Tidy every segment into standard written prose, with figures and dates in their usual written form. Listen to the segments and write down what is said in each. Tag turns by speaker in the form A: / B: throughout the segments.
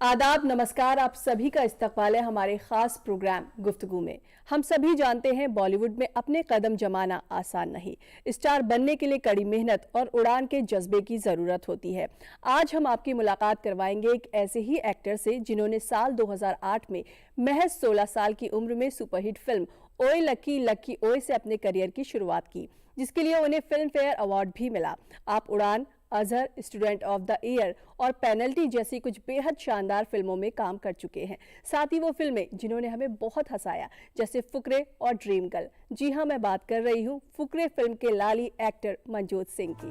A: आदाब, नमस्कार। आप सभी का इस्तकबाल है हमारे खास प्रोग्राम गुफ्तगू में। हम सभी जानते हैं बॉलीवुड में अपने कदम जमाना आसान नहीं। स्टार बनने के लिए कड़ी मेहनत और उड़ान के जज्बे की ज़रूरत होती है। आज हम आपकी मुलाकात करवाएंगे एक ऐसे ही एक्टर से जिन्होंने साल 2008 में महज 16 साल की उम्र में सुपरहिट फिल्म ओए लकी लकी ओए से अपने करियर की शुरुआत की, जिसके लिए उन्हें फिल्म फेयर अवार्ड भी मिला। आप उड़ान, Azhar, student of the year और पेनल्टी जैसी कुछ बेहद शानदार फिल्मों में काम कर चुके हैं। साथ ही वो फिल्में जिन्होंने हमें बहुत हंसाया, जैसे फुकरे और ड्रीम गर्ल। जी हाँ, मैं बात कर रही हूँ फुकरे फिल्म के लाली एक्टर मनजोत सिंह की।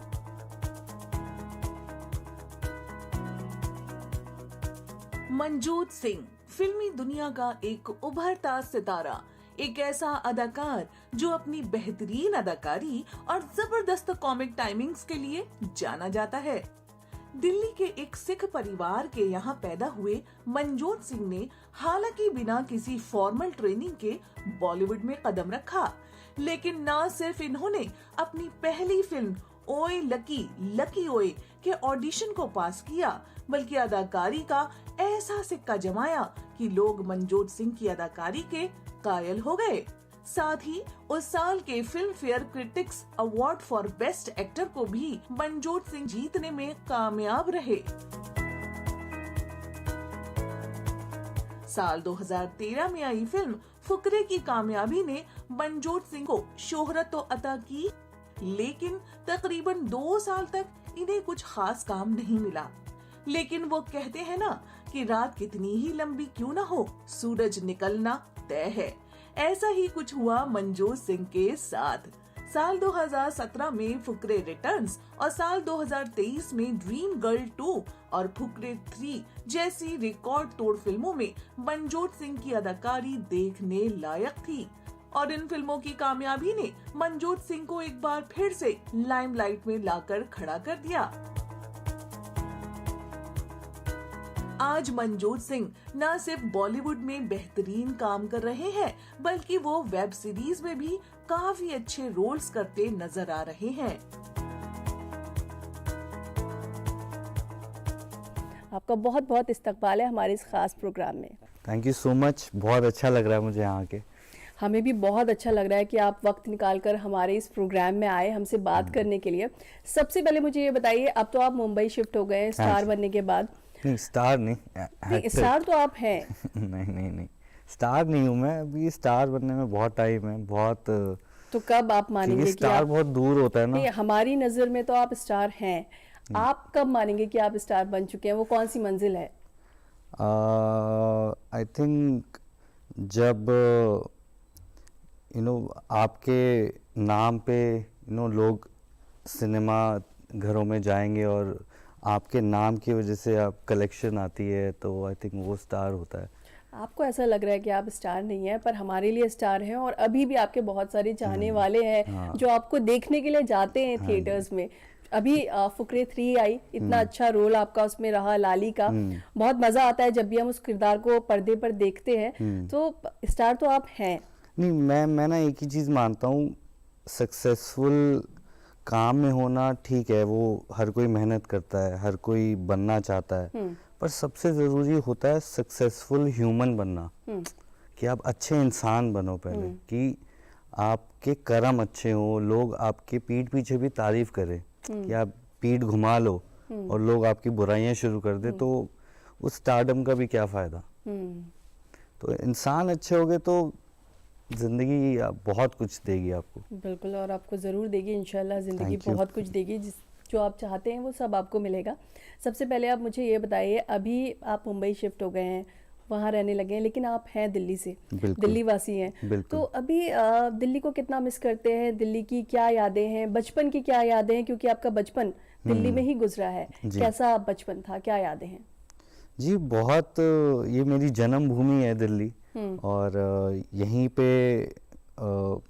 B: मनजोत सिंह फिल्मी दुनिया का एक उभरता सितारा, एक ऐसा अदाकार जो अपनी बेहतरीन अदाकारी और जबरदस्त कॉमिक टाइमिंग्स के लिए जाना जाता है। दिल्ली के एक सिख परिवार के यहाँ पैदा हुए मनजोत सिंह ने हालांकि बिना किसी फॉर्मल ट्रेनिंग के बॉलीवुड में कदम रखा, लेकिन न सिर्फ इन्होंने अपनी पहली फिल्म ओए लकी लकी ओए के ऑडिशन को पास किया, बल्कि अदाकारी का ऐसा सिक्का जमाया कि लोग मनजोत सिंह की अदाकारी के कायल हो गए। साथ ही उस साल के film fair critics award for best actor को भी मनजोत सिंह जीतने में कामयाब रहे। साल 2013 में आई फिल्म फुकरे की कामयाबी ने मनजोत सिंह को शोहरत तो अता की, लेकिन तकरीबन 2 साल तक इन्हें कुछ खास काम नहीं मिला। लेकिन वो कहते हैं ना कि रात कितनी ही लंबी क्यों ना हो, सूरज निकलना तय है। ऐसा ही कुछ हुआ मनजोत सिंह के साथ। साल 2017 में फुकरे रिटर्न्स और साल 2023 में ड्रीम गर्ल 2 और फुकरे 3 जैसी रिकॉर्ड तोड़ फिल्मों में मनजोत सिंह की अदाकारी देखने लायक थी। और इन फिल्मों की कामयाबी ने मनजोत सिंह को एक बार फिर से लाइमलाइट में लाकर खड़ा कर दिया। आज मनजोत सिंह न सिर्फ बॉलीवुड में बेहतरीन काम कर रहे हैं, बल्कि वो वेब सीरीज में भी काफी अच्छे रोल्स करते नजर आ रहे हैं।
A: आपका बहुत बहुत इस्तकबाल है हमारे इस खास प्रोग्राम में।
C: Thank you so much. बहुत अच्छा लग रहा है मुझे यहाँ के।
A: हमें भी बहुत अच्छा लग रहा है कि आप वक्त निकालकर हमारे इस प्रोग्राम में आए हमसे बात करने के लिए। सबसे पहले मुझे ये बताइए, अब तो आप मुंबई शिफ्ट हो गए स्टार बनने के बाद।
C: नहीं, स्टार नहीं,
A: स्टार तो आप हैं।
C: नहीं, स्टार नहीं हूँ मैं। अभी स्टार बनने में बहुत टाइम है, बहुत।
A: तो कब आप मानेंगे कि
C: स्टार
A: आप...
C: बहुत दूर होता है ना।
A: नहीं, हमारी नजर में तो आप स्टार हैं। आप कब मानेंगे कि आप स्टार बन चुके हैं? वो कौन सी मंजिल है?
C: आई थिंक जब आपके नाम पे लोग सिनेमा घरों में जाएंगे और आपके नाम की वजह से आप कलेक्शन आती है, तो आई थिंक वो स्टार होता है।
A: आपको ऐसा लग रहा है कि आप स्टार नहीं है, पर हमारे लिए स्टार हैं और अभी भी आपके बहुत सारे चाहने वाले हैं जो आपको देखने के लिए जाते हैं थिएटर्स में। अभी फुकरे 3 आई, इतना अच्छा रोल आपका उसमें रहा लाली का। बहुत मजा आता है जब भी हम उस किरदार को पर्दे पर देखते हैं। तो स्टार तो आप हैं।
C: नहीं, मैं ना एक ही चीज मानता हूँ, सक्सेसफुल काम में होना ठीक है, वो हर कोई मेहनत करता है, हर कोई बनना चाहता है, पर सबसे जरूरी होता है सक्सेसफुल ह्यूमन बनना। कि आप अच्छे इंसान बनो पहले, कि आपके कर्म अच्छे हो, लोग आपके पीठ पीछे भी तारीफ करें। कि आप पीठ घुमा लो और लोग आपकी बुराइयां शुरू कर दे, तो उस स्टारडम का भी क्या फायदा। तो इंसान अच्छे हो गए तो जिंदगी बहुत कुछ देगी आपको।
A: बिल्कुल, और आपको ज़रूर देगी इंशाल्लाह। ज़िंदगी बहुत कुछ देगी, जो आप चाहते हैं वो सब आपको मिलेगा। सबसे पहले आप मुझे ये बताइए, अभी आप मुंबई शिफ्ट हो गए हैं, वहाँ रहने लगे हैं, लेकिन आप हैं दिल्ली से, दिल्ली वासी हैं। तो अभी दिल्ली को कितना मिस करते हैं? दिल्ली की क्या यादें हैं? बचपन की क्या यादें हैं? क्योंकि आपका बचपन दिल्ली में ही गुजरा है। कैसा बचपन था, क्या यादें हैं?
C: जी बहुत, ये मेरी जन्मभूमि है दिल्ली, और यहीं पे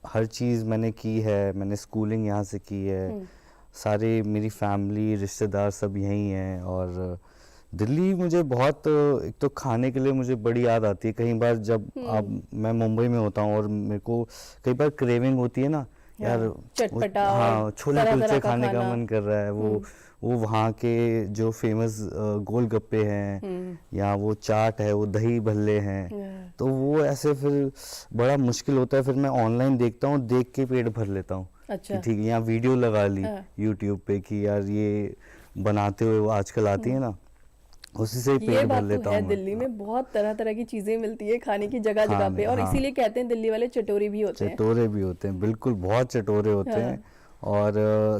C: हर चीज़ मैंने की है। मैंने स्कूलिंग यहाँ से की है, सारे मेरी फैमिली रिश्तेदार सब यहीं हैं। और दिल्ली मुझे बहुत, एक तो खाने के लिए मुझे बड़ी याद आती है। कई बार जब मैं मुंबई में होता हूँ और मेरे को कई बार क्रेविंग होती है ना यार
A: चटपटा और
C: हाँ छोले
A: तरह-तरह
C: कुलचे
A: का
C: खाने का
A: खाना।
C: मन कर रहा है, वो वहाँ के जो फेमस गोलगप्पे हैं या वो चाट है, वो दही भल्ले हैं, तो वो ऐसे फिर बड़ा मुश्किल होता है, फिर मैं ऑनलाइन देखता हूँ, देख के पेट भर लेता हूँ
A: अच्छा।
C: कि ठीक है, यहाँ वीडियो लगा ली
A: हाँ।
C: यूट्यूब पे कि यार ये बनाते हुए वो आजकल आती है ना, उसी से ही
A: ये
C: पेट भर
A: बात तो
C: लेता
A: है,
C: हूँ मैं।
A: दिल्ली में बहुत तरह तरह की चीजें मिलती है खाने की जगह जगह
C: खाने
A: पे, और
C: हाँ
A: इसीलिए कहते हैं दिल्ली वाले चटोरी भी होते हैं।
C: चटोरे भी होते हैं, बिल्कुल बहुत चटोरे होते
A: हाँ।
C: हैं। और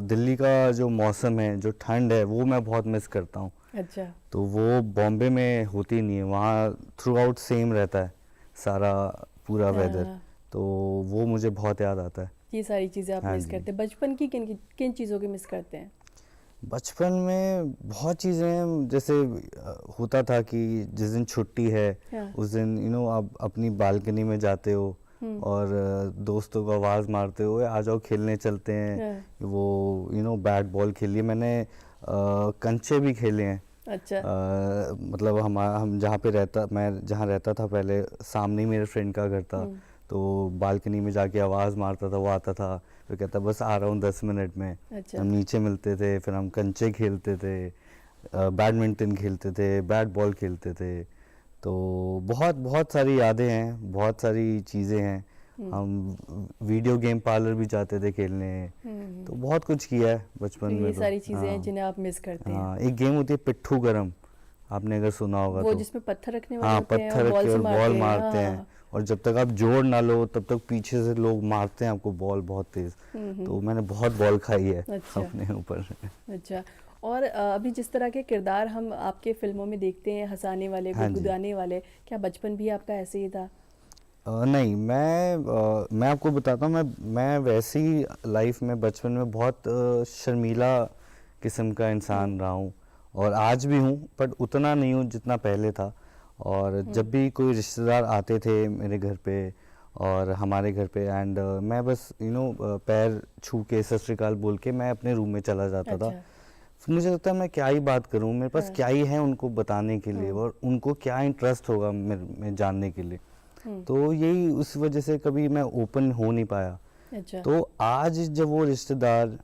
C: दिल्ली का जो मौसम है, जो ठंड है, वो मैं बहुत मिस करता हूँ।
A: अच्छा।
C: तो वो बॉम्बे में होती नहीं है, वहाँ थ्रू आउट सेम रहता है सारा पूरा वेदर,
A: हाँ।
C: तो वो मुझे बहुत याद आता है।
A: ये सारी चीजें आप
C: हाँ
A: मिस
C: जी।
A: करते हैं। बचपन की किन किन चीजों की मिस करते हैं?
C: बचपन में बहुत चीज़ें हैं, जैसे होता था कि जिस दिन छुट्टी है
A: हाँ।
C: उस दिन आप अपनी बालकनी में जाते हो और दोस्तों को आवाज़ मारते हो, आ जाओ खेलने चलते हैं।
A: हाँ।
C: वो बैट बॉल खेलिए, मैंने कंचे भी खेले हैं।
A: अच्छा।
C: मतलब हम मैं जहाँ रहता था पहले, सामने ही मेरे फ्रेंड का घर था, तो बालकनी में जाके आवाज़ मारता था, वो आता था, फिर कहता बस आ रहा हूँ 10 मिनट में।
A: अच्छा।
C: हम नीचे मिलते थे, फिर हम कंचे खेलते थे, बैडमिंटन खेलते थे, बैट बॉल खेलते थे। तो बहुत बहुत सारी यादें हैं, बहुत सारी चीज़ें हैं। हम वीडियो गेम पार्लर भी जाते थे खेलने, तो बहुत कुछ किया है बचपन
A: तो
C: में।
A: ये
C: तो
A: सारी चीजें हैं
C: हाँ
A: जिन्हें आप मिस करते हैं।
C: हाँ, एक गेम होती है पिट्ठू गरम, आपने अगर सुना होगा
A: वो
C: तो।
A: जिसमें पत्थर रखने वाले
C: हाँ,
A: होते हैं
C: पत्थर
A: और
C: रख
A: बॉल
C: के
A: से
C: और बॉल मारते
A: हाँ।
C: हैं, और जब तक आप जोड़ ना लो तब तक पीछे से लोग मारते हैं आपको बॉल बहुत तेज। तो मैंने बहुत बॉल खाई है
A: अच्छा।
C: अपने ऊपर।
A: अच्छा। और अभी जिस तरह के किरदार हम आपके फिल्मों में देखते हैं, हंसाने वाले,
C: हाँ जी।
A: गुदगुदाने वाले, क्या बचपन भी आपका ऐसे ही था?
C: नहीं, मैं आपको बताता हूँ, मैं वैसी लाइफ में बचपन में बहुत शर्मीला किस्म का इंसान रहा हूँ, और आज भी हूँ, पर उतना नहीं हूँ जितना पहले था। और जब भी कोई रिश्तेदार आते थे मेरे घर पे और हमारे घर पे, एंड मैं बस पैर छू के सत श्री अकाल बोल के मैं अपने रूम में चला जाता था।
A: अच्छा।
C: फिर मुझे लगता है मैं क्या ही बात करूँ, मेरे पास क्या ही है उनको बताने के लिए, और उनको क्या इंटरेस्ट होगा मेरे में जानने के लिए। तो यही उस वजह से कभी मैं ओपन हो नहीं पाया।
A: अच्छा।
C: तो आज जब वो रिश्तेदार,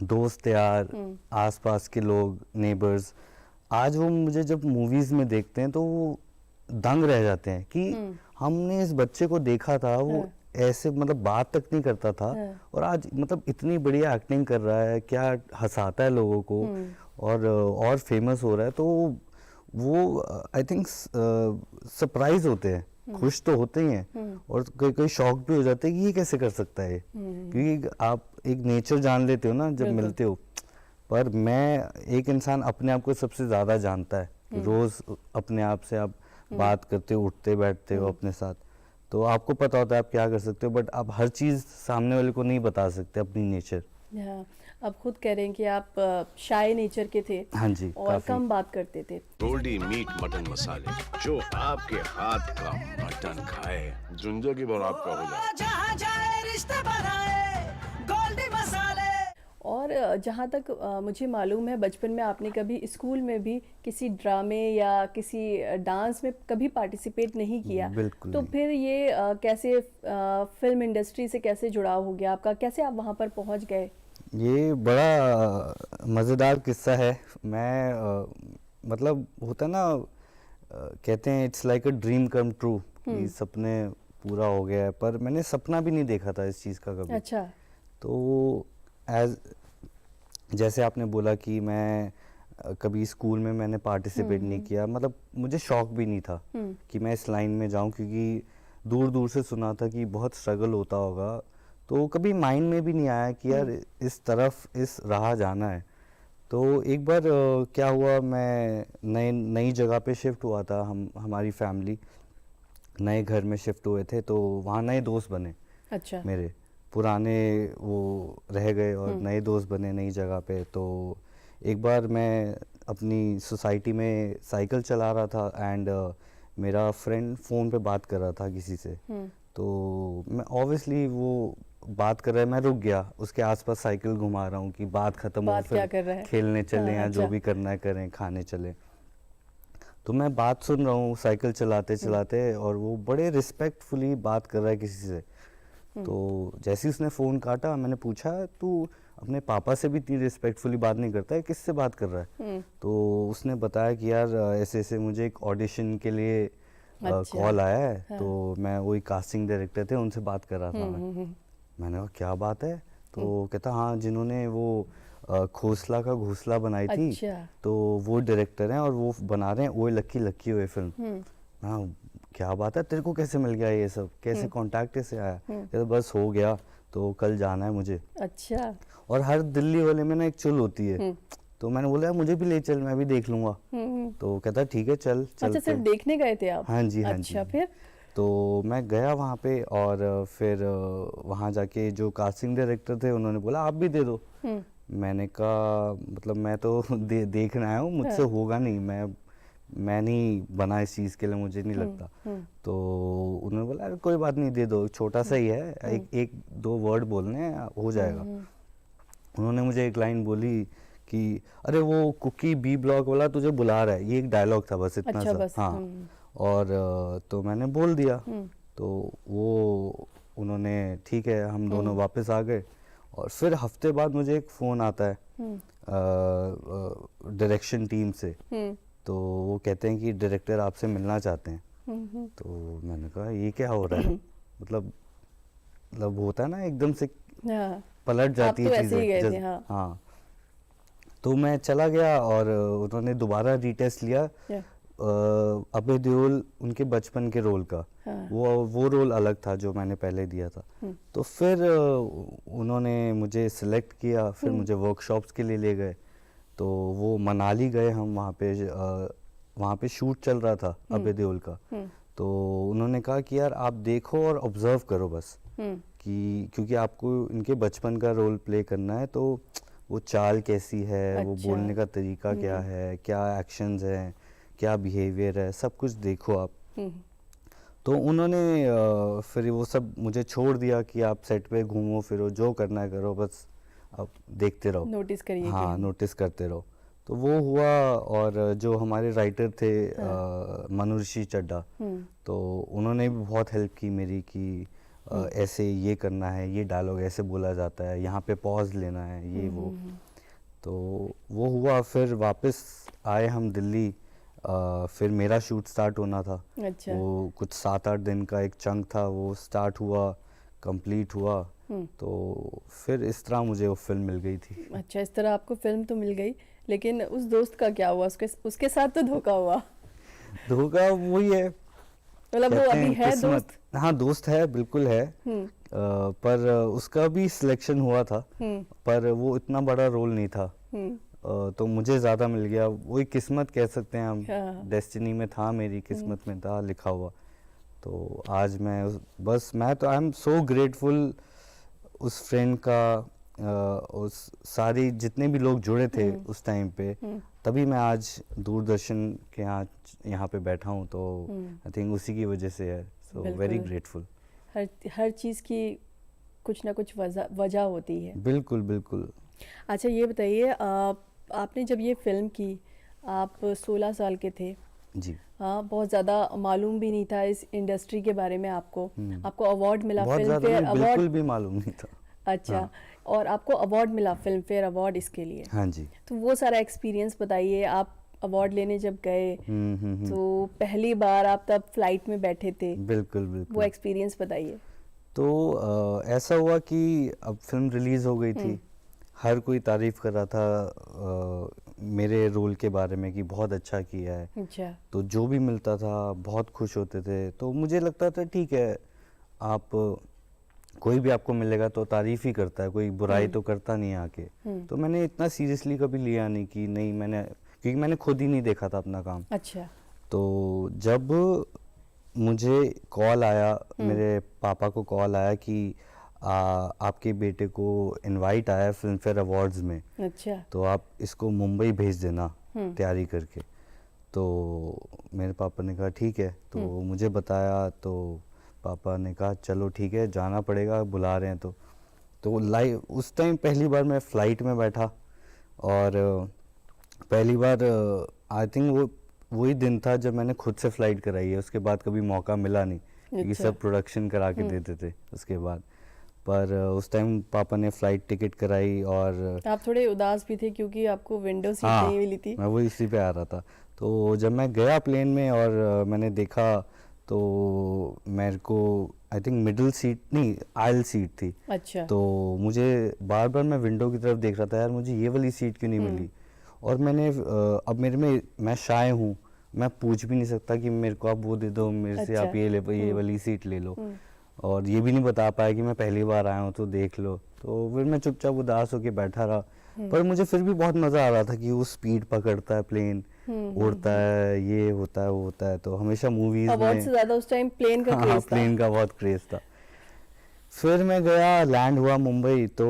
C: दोस्त यार, आसपास के लोग, नेबर्स, आज वो मुझे जब मूवीज में देखते हैं तो वो दंग रह जाते हैं कि हमने इस बच्चे को देखा था, वो ऐसे मतलब बात तक नहीं करता था, और आज मतलब इतनी बढ़िया एक्टिंग कर रहा है, क्या हंसाता है लोगों को, और फेमस हो रहा है। तो वो आई थिंक सरप्राइज होते हैं, खुश तो होते ही हैं, और कोई कोई शॉक भी हो जाते हैं कि ये कैसे कर सकता है, क्योंकि आप एक नेचर जान लेते हो ना जब मिलते हो। पर मैं एक इंसान अपने आप को सबसे ज़्यादा जानता है, कि रोज़ अपने आप से आप बात करते हो, उठते बैठते हो अपने साथ, तो आपको पता होता है आप क्या कर सकते हो, बट आप हर चीज़ सामने वाले को नहीं बता सकते अपनी नेचर।
A: हाँ, आप खुद कह रहे हैं कि आप शाय नेचर के थे।
C: हाँ जी,
A: और
C: काफी।
A: कम बात करते थे।
D: गोल्डी मीट मटन मसाले, जो आपके हाथ का मटन खाए जिंदगी भर आपका हो जाए।
E: जहाँ जाए रिश्ते बनाए गोल्डी मसाले।
A: और जहाँ तक मुझे मालूम है, बचपन में आपने कभी स्कूल में भी किसी ड्रामे या किसी डांस में कभी पार्टिसिपेट नहीं किया।
C: बिल्कुल
A: तो
C: नहीं।
A: फिर ये कैसे फिल्म इंडस्ट्री से कैसे जुड़ाव हो गया आपका? कैसे आप वहाँ पर पहुँच गए?
C: ये बड़ा मज़ेदार किस्सा है। मैं मतलब होता है ना, कहते हैं it's like a dream come true, कि सपने पूरा हो गया है, पर मैंने सपना भी नहीं देखा था इस चीज़ का कभी।
A: अच्छा।
C: तो जैसे आपने बोला कि मैं कभी स्कूल में मैंने पार्टिसिपेट नहीं किया, मतलब मुझे शौक भी नहीं था कि मैं इस लाइन में जाऊं, क्योंकि दूर दूर से सुना था कि बहुत स्ट्रगल होता होगा, तो कभी माइंड में भी नहीं आया कि यार इस तरफ इस राह जाना है। तो एक बार क्या हुआ, मैं नई जगह पे शिफ्ट हुआ था, हमारी फैमिली नए घर में शिफ्ट हुए थे, तो वहाँ नए दोस्त बने।
A: अच्छा।
C: मेरे पुराने वो रह गए और नए दोस्त बने नई जगह पे। तो एक बार मैं अपनी सोसाइटी में साइकिल चला रहा था, एंड मेरा फ्रेंड फ़ोन पे बात कर रहा था किसी से, तो मैं ऑब्वियसली वो बात कर रहा है, मैं रुक गया, उसके आसपास साइकिल घुमा रहा हूँ कि बात खत्म हो,
A: बात क्या कर रहा है?
C: खेलने चले या जो
A: अच्छा।
C: भी करना है करें, खाने चले। तो मैं बात सुन रहा हूँ साइकिल चलाते चलाते, और वो बड़े रिस्पेक्टफुली बात कर रहा है किसी से। तो जैसे ही उसने फ़ोन काटा मैंने पूछा तू अपने पापा से भी इतनी रिस्पेक्टफुली बात नहीं करता है, किससे बात कर रहा है? तो उसने बताया कि यार ऐसे ऐसे मुझे एक ऑडिशन के लिए
A: अच्छा।
C: कॉल आया है, तो मैं वही कास्टिंग डायरेक्टर थे उनसे बात कर रहा था मैं। मैंने कहा क्या बात है? तो कहता हाँ जिन्होंने वो खोसला का घोंसला बनाई थी,
A: अच्छा।
C: तो वो डायरेक्टर हैं और वो बना रहे हैं ओए लक्की लक्की ओए फिल्म। हाँ क्या बात है, तेरे को कैसे मिल गया ये सब, कैसे कांटेक्ट कैसे आया? कहता बस हो गया, तो कल जाना है मुझे।
A: अच्छा।
C: और हर दिल्ली वाले में ना एक चुल होती है, तो मैंने बोला मुझे भी ले चल, मैं भी देख लूंगा। तो कहता ठीक है चल
A: अच्छा,
C: चलते।
A: सिर्फ देखने गए थे आप?
C: हाँ जी, हाँ
A: अच्छा,
C: जी।
A: फिर?
C: तो मैं गया वहाँ पे और फिर वहाँ जाके जो कास्टिंग डायरेक्टर थे उन्होंने बोला आप भी दे दो। मैंने कहा मतलब मैं तो देखना आया हूँ, मुझसे होगा नहीं, मैं नहीं बना इस चीज़ के लिए, मुझे नहीं लगता। तो उन्होंने बोला अरे कोई बात नहीं, दे दो, छोटा सा ही है, एक दो वर्ड बोलने हैं, हो जाएगा। उन्होंने मुझे एक लाइन बोली कि अरे वो कुकी बी ब्लॉक वाला तुझे बुला रहा है, ये एक डायलॉग था बस, इतना
A: अच्छा,
C: सा।
A: बस,
C: हाँ। और तो मैंने बोल दिया, तो वो उन्होंने ठीक है, हम दोनों वापस आ गए। और फिर हफ्ते बाद मुझे एक फ़ोन आता है डायरेक्शन टीम से, तो वो कहते हैं कि डायरेक्टर आपसे मिलना चाहते हैं। तो मैंने कहा ये क्या हो रहा है? मतलब होता है ना एकदम से
A: हाँ,
C: पलट
A: आप
C: जाती
A: तो
C: है
A: ऐसे ही गए
C: चीज़ें।
A: थे, हाँ।
C: हाँ। तो मैं चला गया और उन्होंने दोबारा रीटेस्ट लिया।
A: या,
C: अभय देओल उनके बचपन के रोल का,
A: हाँ।
C: वो रोल अलग था जो मैंने पहले दिया था। तो फिर उन्होंने मुझे सिलेक्ट किया, फिर मुझे वर्कशॉप्स के लिए ले गए। तो वो मनाली गए हम, वहाँ पे शूट चल रहा था अभय देओल का। तो उन्होंने कहा कि यार आप देखो और ऑब्जर्व करो बस, कि क्योंकि आपको इनके बचपन का रोल प्ले करना है, तो वो चाल कैसी है, वो
A: अच्छा।
C: बोलने का तरीका क्या है, क्या एक्शंस हैं, क्या बिहेवियर है, सब कुछ देखो आप। तो उन्होंने फिर वो सब मुझे छोड़ दिया कि आप सेट पे घूमो फिरो, जो करना है करो, बस आप देखते रहो,
A: नोटिस करिए
C: हाँ
A: कि
C: नोटिस करते रहो। तो वो हुआ। और जो हमारे राइटर थे मनुऋषि चड्ढा, तो उन्होंने भी बहुत हेल्प की मेरी कि ऐसे ये करना है, ये डायलॉग ऐसे बोला जाता है, यहाँ पे पॉज लेना है, ये वो। तो वो हुआ, फिर वापस आए हम दिल्ली। फिर मेरा शूट स्टार्ट होना था।
A: अच्छा।
C: वो कुछ 7-8 दिन का एक चंक था, वो स्टार्ट हुआ, कंप्लीट हुआ। तो फिर इस तरह मुझे वो फिल्म मिल गई थी।
A: अच्छा, इस तरह आपको फिल्म तो मिल गई, लेकिन उस दोस्त का क्या हुआ? उसके साथ तो धोखा हुआ।
C: धोखा वही है,
A: मतलब वो
C: कहते
A: अभी
C: हैं
A: है
C: किस्मत।
A: दोस्त?
C: हाँ दोस्त है, बिल्कुल है। पर उसका भी सिलेक्शन हुआ था, पर वो इतना बड़ा रोल नहीं था। तो मुझे ज़्यादा मिल गया, वही किस्मत कह सकते हैं हम।
A: हाँ।
C: डेस्टिनी में था, मेरी किस्मत में था लिखा हुआ। तो आज मैं तो आई एम सो ग्रेटफुल उस फ्रेंड का, उस सारी जितने भी लोग जुड़े थे उस टाइम पे, तभी मैं आज दूरदर्शन के यहाँ पे बैठा हूँ। तो आई थिंक उसी की वजह से है, सो वेरी
A: बिल्कुल।
C: ग्रेटफुल।
A: हर चीज़ की कुछ ना कुछ वजह होती है।
C: बिल्कुल बिल्कुल।
A: अच्छा, ये बताइए, आपने जब ये फिल्म की, आप 16 साल के थे।
C: जी।
A: हाँ, बहुत ज़्यादा मालूम भी नहीं था इस इंडस्ट्री के बारे में। आपको अवार्ड मिला,
C: बहुत
A: फिल्म
C: ज़्यादा
A: फेयर
C: नहीं, बिल्कुल
A: अवार्ड।
C: भी मालूम नहीं था।
A: अच्छा।
C: हाँ।
A: और आपको अवार्ड मिला, फिल्म फेयर अवार्ड, इसके लिए।
C: हाँ जी।
A: तो वो सारा एक्सपीरियंस बताइए। आप अवार्ड लेने जब गए, तो पहली बार आप तब फ्लाइट में बैठे थे,
C: बिल्कुल
A: वो
C: बिल्कुल।
A: एक्सपीरियंस बताइए।
C: तो ऐसा हुआ कि अब फिल्म रिलीज हो गई थी, हर कोई तारीफ कर रहा था मेरे रोल के बारे में कि बहुत अच्छा किया है।
A: अच्छा।
C: तो जो भी मिलता था बहुत खुश होते थे। तो मुझे लगता था ठीक है, आप कोई भी आपको मिलेगा तो तारीफ ही करता है, कोई बुराई तो करता नहीं है आके। तो मैंने इतना सीरियसली कभी लिया नहीं कि नहीं, क्योंकि मैंने खुद ही नहीं देखा था अपना काम।
A: अच्छा।
C: तो जब मुझे कॉल आया, मेरे पापा को कॉल आया कि आपके बेटे को इनवाइट आया फिल्म फेयर अवार्ड्स में,
A: अच्छा।
C: तो आप इसको मुंबई भेज देना तैयारी करके। तो मेरे पापा ने कहा ठीक है। तो मुझे बताया, तो पापा ने कहा चलो ठीक है, जाना पड़ेगा, बुला रहे हैं। तो लाइव उस टाइम पहली बार मैं फ़्लाइट में बैठा, और पहली बार आई थिंक वही दिन था जब मैंने खुद से फ़्लाइट कराई है। उसके बाद कभी मौका मिला नहीं, क्योंकि
A: अच्छा।
C: सब प्रोडक्शन करा के देते थे उसके बाद। पर उस टाइम पापा ने फ़्लाइट टिकट कराई और
A: आप थोड़े उदास भी थे क्योंकि आपको विंडो सीट
C: हाँ,
A: नहीं मिली थी।
C: मैं वो इसी पे आ रहा था। तो जब मैं गया प्लेन में और मैंने देखा तो मेरे को आई थिंक मिडिल सीट नहीं आयल सीट थी।
A: अच्छा।
C: तो मुझे बार बार मैं विंडो की तरफ देख रहा था, यार मुझे ये वाली सीट क्यों नहीं मिली। और मैंने अब मेरे में मैं शाय हूँ, मैं पूछ भी नहीं सकता कि मेरे को आप वो दे दो, मेरे से आप
A: अच्छा।
C: ये वाली सीट ले लो। और ये भी नहीं बता पाया कि मैं पहली बार आया हूँ तो देख लो। तो फिर मैं चुपचाप उदास होके बैठा रहा, पर मुझे फिर भी बहुत मज़ा आ रहा था कि वो स्पीड पकड़ता है प्लेन, उड़ता है, ये होता है वो होता है। तो हमेशा मूवीज
A: अवार्ड से
C: में
A: ज्यादा उस टाइम प्लेन का
C: हाँ
A: क्रेज था।
C: प्लेन का बहुत क्रेज था। फिर मैं गया, लैंड हुआ मुंबई, तो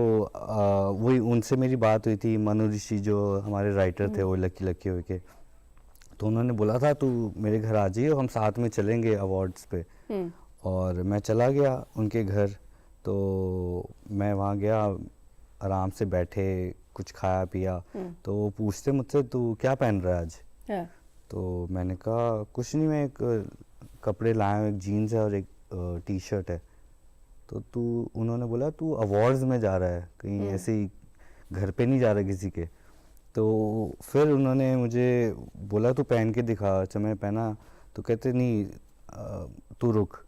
C: वही उनसे मेरी बात हुई थी, मनु ऋषि जो हमारे राइटर थे वो लकी लकी हुए के। तो उन्होंने बोला था तू मेरे घर आ जाइए, हम साथ में चलेंगे अवार्ड्स पे। और मैं चला गया उनके घर। तो मैं वहाँ गया, आराम से बैठे, कुछ खाया पिया। तो वो पूछते मुझसे तू क्या पहन रहा है आज।
A: हाँ।
C: तो मैंने कहा कुछ नहीं, मैं एक कपड़े लाया हूँ, एक जीन्स है और एक टी शर्ट है। तो उन्होंने बोला तू अवार्ड्स में जा रहा है, कहीं ऐसे ही घर पे नहीं जा रहा किसी के। तो फिर उन्होंने मुझे बोला तू पहन के दिखा। अच्छा मैं पहना तो कहते नहीं तू रुक।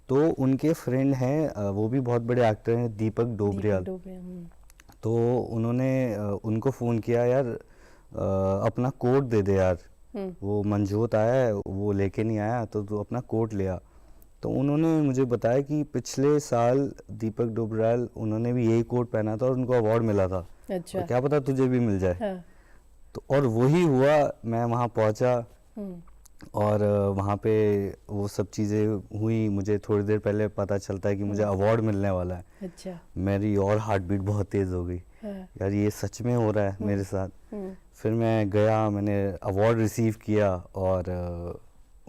C: तो उनके फ्रेंड हैं, वो भी बहुत बड़े एक्टर हैं, दीपक डोबरियाल। तो उन्होंने उनको फ़ोन किया, यार अपना कोट दे दे यार, वो मंजूत आया है वो लेके नहीं आया, तो तू अपना कोट ले आ। तो उन्होंने मुझे बताया कि पिछले साल दीपक डोबरियाल उन्होंने भी यही कोट पहना था और उनको अवार्ड मिला था।
A: अच्छा।
C: तो क्या पता तुझे भी मिल जाए।
A: हाँ।
C: तो और वही हुआ, मैं वहाँ पहुँचा और वहाँ पे वो सब चीज़ें हुई। मुझे थोड़ी देर पहले पता चलता है कि मुझे अवार्ड मिलने वाला है।
A: अच्छा।
C: मेरी और हार्ट बीट बहुत तेज़ हो गई।
A: हाँ।
C: यार ये सच में हो रहा है मेरे साथ। फिर मैं गया, मैंने अवार्ड रिसीव किया और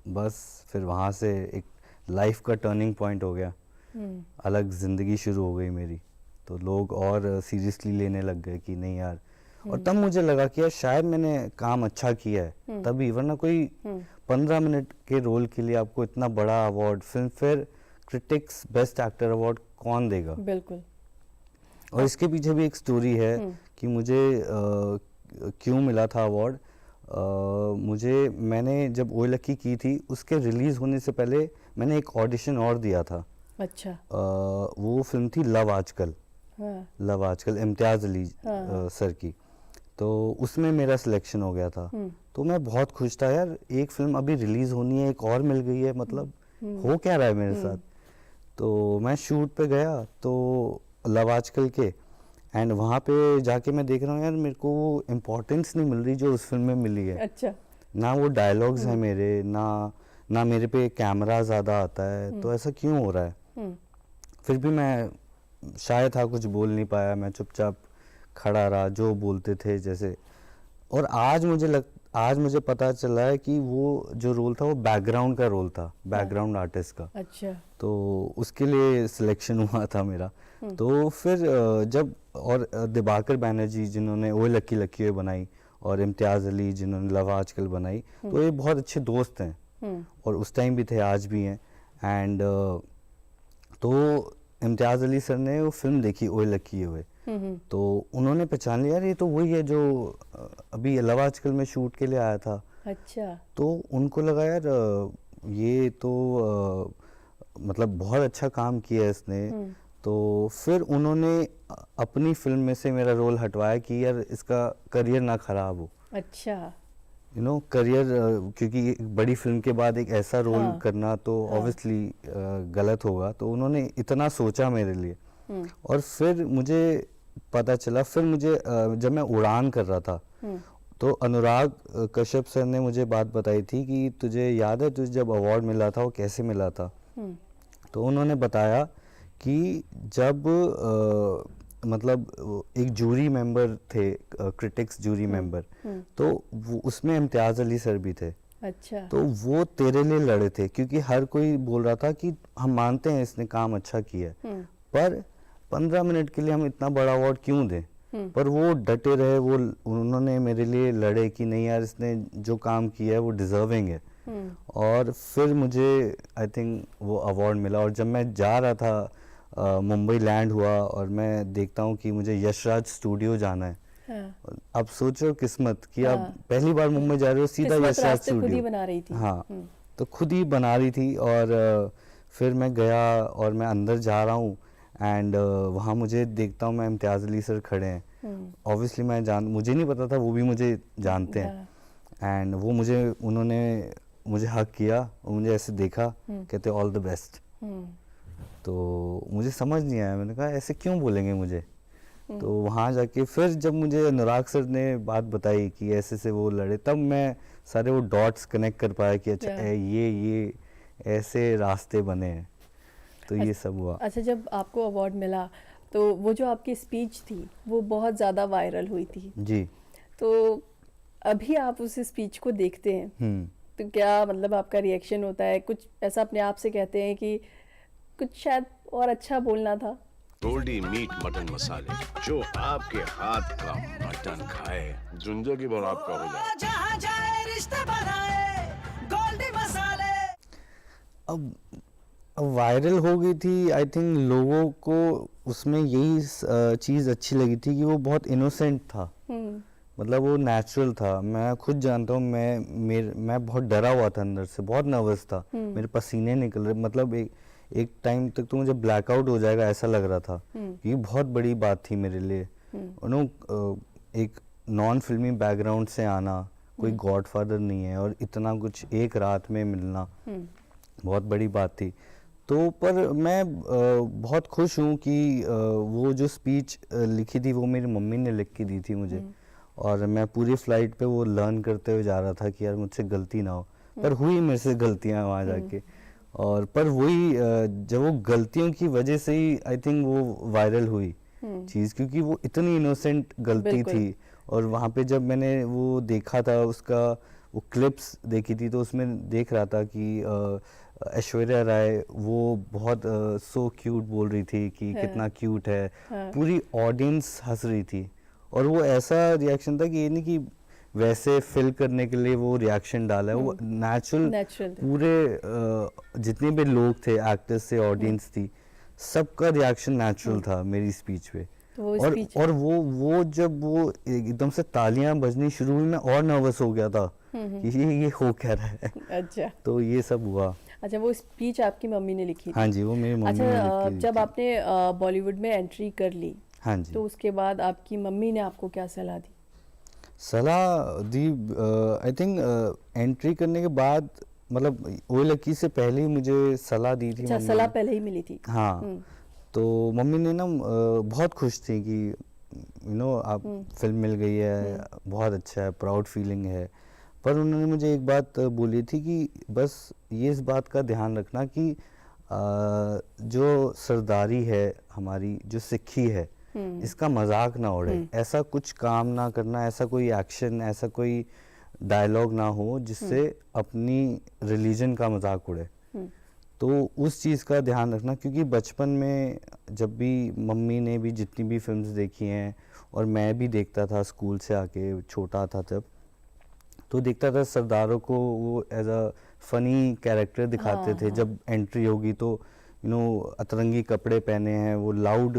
C: बस फिर वहाँ से एक लाइफ का टर्निंग पॉइंट हो गया, अलग ज़िंदगी शुरू हो गई मेरी। तो लोग और सीरियसली लेने लग गए कि नहीं यार। और तब मुझे लगा कि यार शायद मैंने काम अच्छा किया है तभी, वरना कोई 15 मिनट के रोल के लिए आपको इतना बड़ा award, film fair critics best actor award कौन देगा।
A: बिल्कुल।
C: और इसके पीछे भी एक स्टोरी है कि मुझे क्यों मिला था अवार्ड। मैंने जब ओ लकी की थी, उसके रिलीज़ होने से पहले मैंने एक ऑडिशन और दिया था।
A: अच्छा।
C: वो फिल्म थी लव आजकल।
A: हाँ।
C: लव आजकल इम्तियाज़ अली सर की। तो उसमें मेरा सिलेक्शन हो गया था। तो मैं बहुत खुश था, यार एक फिल्म अभी रिलीज़ होनी है, एक और मिल गई है, मतलब हो क्या रहा है मेरे साथ। तो मैं शूट पे गया तो लव आजकल के, एंड वहाँ पे जाके मैं देख रहा हूँ यार मेरे को वो इम्पोर्टेंस नहीं मिल रही जो उस फिल्म में मिली है।
A: अच्छा।
C: ना वो डायलॉग्स हैं मेरे, ना मेरे पे कैमरा ज़्यादा आता है। तो ऐसा क्यों हो रहा है। फिर भी मैं शायद था, कुछ बोल नहीं पाया, मैं चुपचाप खड़ा रहा, जो बोलते थे जैसे। और आज मुझे पता चला है कि वो जो रोल था वो बैकग्राउंड का रोल था, बैकग्राउंड आर्टिस्ट का।
A: अच्छा।
C: तो उसके लिए सिलेक्शन हुआ था मेरा। तो फिर जब और दिबाकर बैनर्जी जिन्होंने ओ लकी लकी हुए बनाई और इम्तियाज़ अली जिन्होंने लव आजकल बनाई, तो ये बहुत अच्छे दोस्त हैं और उस टाइम भी थे, आज भी हैं। एंड तो इम्तियाज़ अली सर ने वो फिल्म देखी ओ लकी हुए, तो उन्होंने पहचान लिया, यार ये तो वही है जो अभी लव आजकल में शूट के लिए आया था।
A: अच्छा।
C: तो उनको लगा यार ये तो मतलब बहुत अच्छा काम किया है इसने। तो फिर उन्होंने अपनी फिल्म में से मेरा रोल हटवाया कि यार इसका करियर ना खराब हो।
A: अच्छा।
C: करियर, क्योंकि एक बड़ी फिल्म के बाद एक ऐसा रोल करना तो ऑब्वियसली गलत होगा। तो उन्होंने इतना सोचा मेरे लिए। और फिर मुझे पता चला, फिर मुझे जब मैं उड़ान कर रहा था तो अनुराग कश्यप सर ने मुझे बात बताई थी कि तुझे याद है तुझे जब अवार्ड मिला था वो कैसे मिला था। तो उन्होंने बताया कि जब मतलब एक जूरी मेंबर थे, क्रिटिक्स जूरी मेंबर, तो वो उसमें इम्तियाज़ अली सर भी थे।
A: अच्छा।
C: तो वो तेरे लिए लड़े थे क्योंकि हर कोई बोल रहा था कि हम मानते हैं इसने काम अच्छा किया है, पर 15 मिनट के लिए हम इतना बड़ा अवार्ड क्यों दें। पर वो डटे रहे, वो उन्होंने मेरे लिए लड़े कि नहीं यार इसने जो काम किया है वो डिजर्विंग है। और फिर मुझे आई थिंक वो अवार्ड मिला। और जब मैं जा रहा था मुंबई लैंड हुआ और मैं देखता हूँ कि मुझे यशराज स्टूडियो जाना है।
A: हाँ।
C: अब सोचो किस्मत कि आप
A: हाँ।
C: पहली बार मुंबई जा रहे हो, सीधा
A: किस्मत
C: यशराज
A: रास्ते खुद ही
C: स्टूडियो।
A: बना रही थी।
C: हाँ, तो खुद ही बना रही थी और फिर मैं गया और मैं अंदर जा रहा हूँ एंड वहाँ मुझे देखता हूँ मैं इम्तियाज़ अली सर खड़े हैं। ऑब्वियसली मुझे नहीं पता था वो भी मुझे जानते हैं एंड वो उन्होंने मुझे हक किया और मुझे ऐसे देखा, कहते ऑल द बेस्ट। तो मुझे समझ नहीं आया, मैंने कहा ऐसे क्यों बोलेंगे मुझे। तो वहाँ जाके फिर जब मुझे अनुराग सर ने बात बताई कि ऐसे से वो लड़े, तब मैं सारे वो डॉट्स कनेक्ट कर पाया कि अच्छा ये ऐसे रास्ते बने हैं। तो ये सब हुआ।
A: अच्छा, जब आपको अवार्ड मिला तो वो जो आपकी स्पीच थी वो बहुत ज़्यादा वायरल हुई थी।
C: जी।
A: तो अभी आप उस स्पीच को देखते हैं तो क्या मतलब आपका रिएक्शन होता है? कुछ ऐसा अपने आप से कहते हैं कि कुछ शायद और अच्छा बोलना था?
D: गोल्डी मीट मटन मसाले, जो आपके हाथ का मटन खाए जिंदगी भर आपका हो जाए।
E: जहाँ जाए रिश्ते बनाए गोल्डी मसाले।
C: अब वायरल हो गई थी, आई थिंक लोगों को उसमें यही चीज़ अच्छी लगी थी कि वो बहुत इनोसेंट था। मतलब वो नेचुरल था। मैं खुद जानता हूँ, मैं बहुत डरा हुआ था, अंदर से बहुत नर्वस था, मेरे पसीने निकल रहे, मतलब एक टाइम तक तो मुझे ब्लैकआउट हो जाएगा ऐसा लग रहा था। ये बहुत बड़ी बात थी मेरे लिए। एक नॉन फिल्मी बैकग्राउंड से आना, कोई गॉडफादर नहीं है और इतना कुछ एक रात में मिलना बहुत बड़ी बात थी। तो पर मैं बहुत खुश हूँ कि वो जो स्पीच लिखी थी वो मेरी मम्मी ने लिख के दी थी मुझे, और मैं पूरी फ्लाइट पे वो लर्न करते हुए जा रहा था कि यार मुझसे गलती ना हो, पर हुई मेरे से गलतियाँ वहाँ जाके। और पर वही जब वो गलतियों की वजह से ही आई थिंक वो वायरल हुई चीज़, क्योंकि वो इतनी इनोसेंट गलती थी। और वहाँ पे जब मैंने वो देखा था, उसका वो क्लिप्स देखी थी, तो उसमें देख रहा था कि ऐश्वर्या राय वो बहुत सो क्यूट बोल रही थी कि कितना क्यूट है। पूरी ऑडियंस हंस रही थी और वो ऐसा रिएक्शन था कि ये नहीं कि वैसे फिल करने के लिए वो रिएक्शन डाला है, वो नेचुरल पूरे जितने भी लोग थे, एक्टर्स से ऑडियंस थी, सबका रिएक्शन नेचुरल था मेरी स्पीच पे। और वो जब वो एकदम से तालियां बजनी शुरू हुई, मैं और नर्वस हो गया था कि ये हो क्या रहा है।
A: अच्छा,
C: तो ये सब हुआ।
A: अच्छा, वो स्पीच आपकी मम्मी ने लिखी थी?
C: हाँ जी, वो मेरी मम्मी ने
A: अच्छा,
C: लिखी
A: जब
C: थी।
A: आपने बॉलीवुड में एंट्री कर ली,
C: हाँ जी,
A: तो उसके बाद आपकी मम्मी ने आपको क्या सलाह दी?
C: सलाह दी, आई थिंक एंट्री करने के बाद, मतलब ओ लकी से पहले ही मुझे सलाह दी थी
A: अच्छा,
C: मम्मी
A: सलाह
C: ने।
A: पहले ही मिली थी?
C: हाँ, तो मम्मी ने ना बहुत खुश थी कि आप फिल्म मिल गई है, बहुत अच्छा है, प्राउड फीलिंग है। पर उन्होंने मुझे एक बात बोली थी कि बस ये इस बात का ध्यान रखना कि जो सरदारी है हमारी, जो सिक्खी है, इसका मजाक ना उड़े, ऐसा कुछ काम ना करना, ऐसा कोई एक्शन, ऐसा कोई डायलॉग ना हो जिससे अपनी रिलीजन का मजाक उड़े। तो उस चीज़ का ध्यान रखना, क्योंकि बचपन में जब भी मम्मी ने भी जितनी भी फिल्म्स देखी हैं और मैं भी देखता था स्कूल से आके, छोटा था तब, तो देखता था सरदारों को वो एज अ फनी कैरेक्टर दिखाते थे। जब एंट्री होगी तो अतरंगी कपड़े पहने हैं, वो लाउड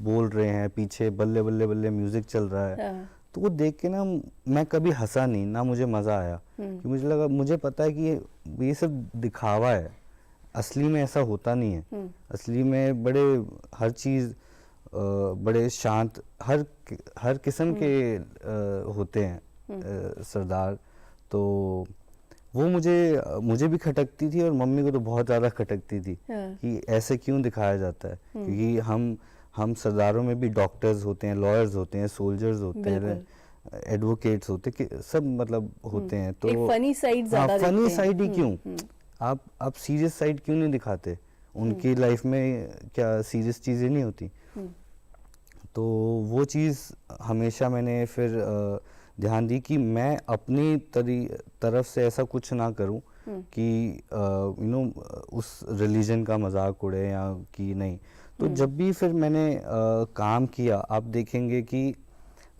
C: बोल रहे हैं, पीछे बल्ले बल्ले बल्ले म्यूजिक चल रहा है। तो वो देख के ना मैं कभी हंसा नहीं, ना मुझे मज़ा आया, कि मुझे लगा, मुझे पता है कि ये सब दिखावा है, असली में ऐसा होता नहीं है। असली में हर चीज़ बड़े शांत, हर किस्म के होते हैं सरदार। तो वो मुझे भी खटकती थी और मम्मी को तो बहुत ज़्यादा खटकती थी कि ऐसे क्यों दिखाया जाता है, क्योंकि हम सरदारों में भी डॉक्टर्स होते हैं, लॉयर्स होते हैं, सोल्जर्स होते हैं, एडवोकेट्स होते हैं, सब मतलब होते हैं। तो
A: एक फनी साइड ज़्यादा
C: फनी
A: देखते
C: साइड ही
A: हैं।
C: क्यों, आप सीरियस साइड क्यों नहीं दिखाते? उनकी लाइफ में क्या सीरियस चीज़ें नहीं होती? तो वो चीज़ हमेशा मैंने फिर ध्यान दी कि मैं अपनी तरफ से ऐसा कुछ ना करूं कि उस रिलीजन का मजाक उड़े या कि नहीं। तो जब भी फिर मैंने काम किया, आप देखेंगे कि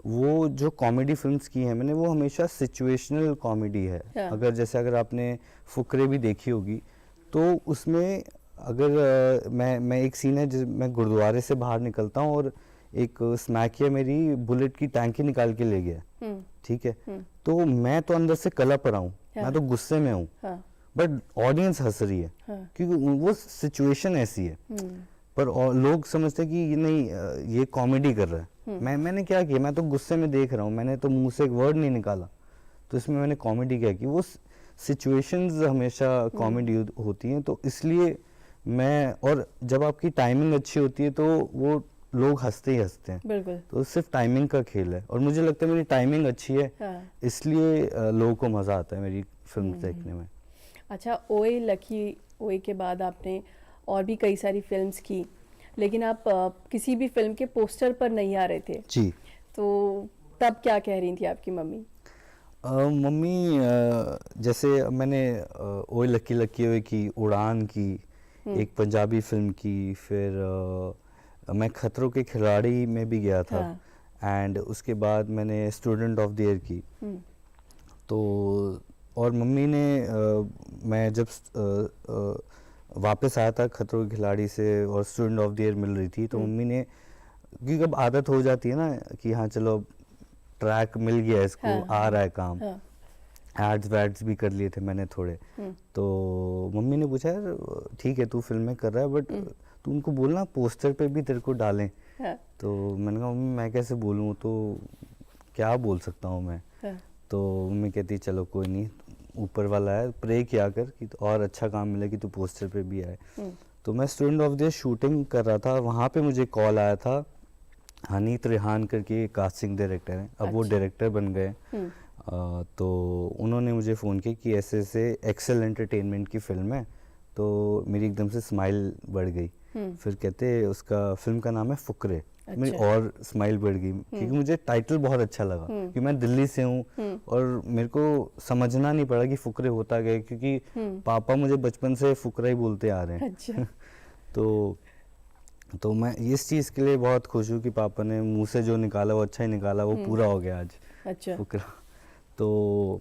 C: वो जो कॉमेडी फिल्म्स की हैं मैंने, वो हमेशा सिचुएशनल कॉमेडी है। अगर आपने फुकरे भी देखी होगी, तो उसमें अगर मैं एक सीन है जिस मैं गुरुद्वारे से बाहर निकलता हूँ और एक स्मैकिया मेरी बुलेट की टैंकी निकाल के ले गया, ठीक है, तो मैं तो अंदर से कलप रहा हूँ, मैं तो गुस्से में हूँ, बट ऑडियंस हंस रही है क्योंकि वो सिचुएशन ऐसी है। पर लोग समझते हैं कि ये नहीं, ये कॉमेडी कर रहा है। मैंने क्या किया, मैं तो गुस्से में देख रहा हूँ, मैंने तो मुंह से एक वर्ड नहीं निकाला, तो इसमें मैंने कॉमेडी क्या की। वो सिचुएशंस हमेशा कॉमेडी होती हैं, तो इसलिए मैं, और जब आपकी टाइमिंग अच्छी होती है तो वो लोग हंसते ही हंसते हैं।
A: बिल्कुल।
C: तो सिर्फ टाइमिंग का खेल है, और मुझे लगता है मेरी टाइमिंग अच्छी है, इसलिए लोगों को मजा आता है मेरी फिल्म देखने में।
A: अच्छा, ओए लकी ओए के बाद आपने और भी कई सारी फिल्म्स की, लेकिन आप किसी भी फिल्म के पोस्टर पर नहीं आ रहे थे
C: जी।
A: तो तब क्या कह रही थी आपकी मम्मी?
C: मम्मी जैसे मैंने ओए लकी लकी ओए की, उड़ान की, एक पंजाबी फिल्म की, फिर मैं खतरों के खिलाड़ी में भी गया था, एंड उसके बाद मैंने स्टूडेंट ऑफ द ईयर की। तो और मम्मी ने मैं जब वापस आया था खतरों के खिलाड़ी से और स्टूडेंट ऑफ द ईयर मिल रही थी, तो मम्मी ने, क्योंकि अब आदत हो जाती है ना कि हाँ चलो ट्रैक मिल गया इसको, आ रहा है काम, एड्स वैड्स भी कर लिए थे मैंने थोड़े, तो मम्मी ने पूछा यार ठीक है तू फिल्म में कर रहा है, बट तू उनको बोलना पोस्टर पे भी तेरे को डालें। तो मैंने कहा मम्मी मैं कैसे बोलूँ, तो क्या बोल सकता हूँ मैं। तो मम्मी कहती चलो कोई नहीं, ऊपर वाला है, प्रे किया कर कि और अच्छा काम मिले कि तू पोस्टर पे भी आए। तो मैं student of the year shooting कर रहा था, वहाँ पे मुझे कॉल आया था, हनीत रेहान करके कास्टिंग डायरेक्टर हैं, अब वो डायरेक्टर बन गए। तो उन्होंने मुझे फ़ोन किया कि ऐसे ऐसे एक्सेल एंटरटेनमेंट की फिल्म है, तो मेरी एकदम से स्माइल बढ़ गई। फिर कहते उसका फिल्म का नाम है फुकरे। मेरी और स्माइल बढ़ गई क्योंकि मुझे टाइटल बहुत अच्छा लगा, क्योंकि मैं दिल्ली से हूँ और मेरे को समझना नहीं पड़ा कि फुकरे होता क्या है, क्योंकि पापा मुझे बचपन से फुकरा ही बोलते आ रहे हैं।
A: अच्छा।
C: तो मैं इस चीज़ के लिए बहुत खुश हूँ कि पापा ने मुंह से जो निकाला वो अच्छा ही निकाला, वो पूरा हो गया आज।
A: अच्छा।
C: फुकरा। तो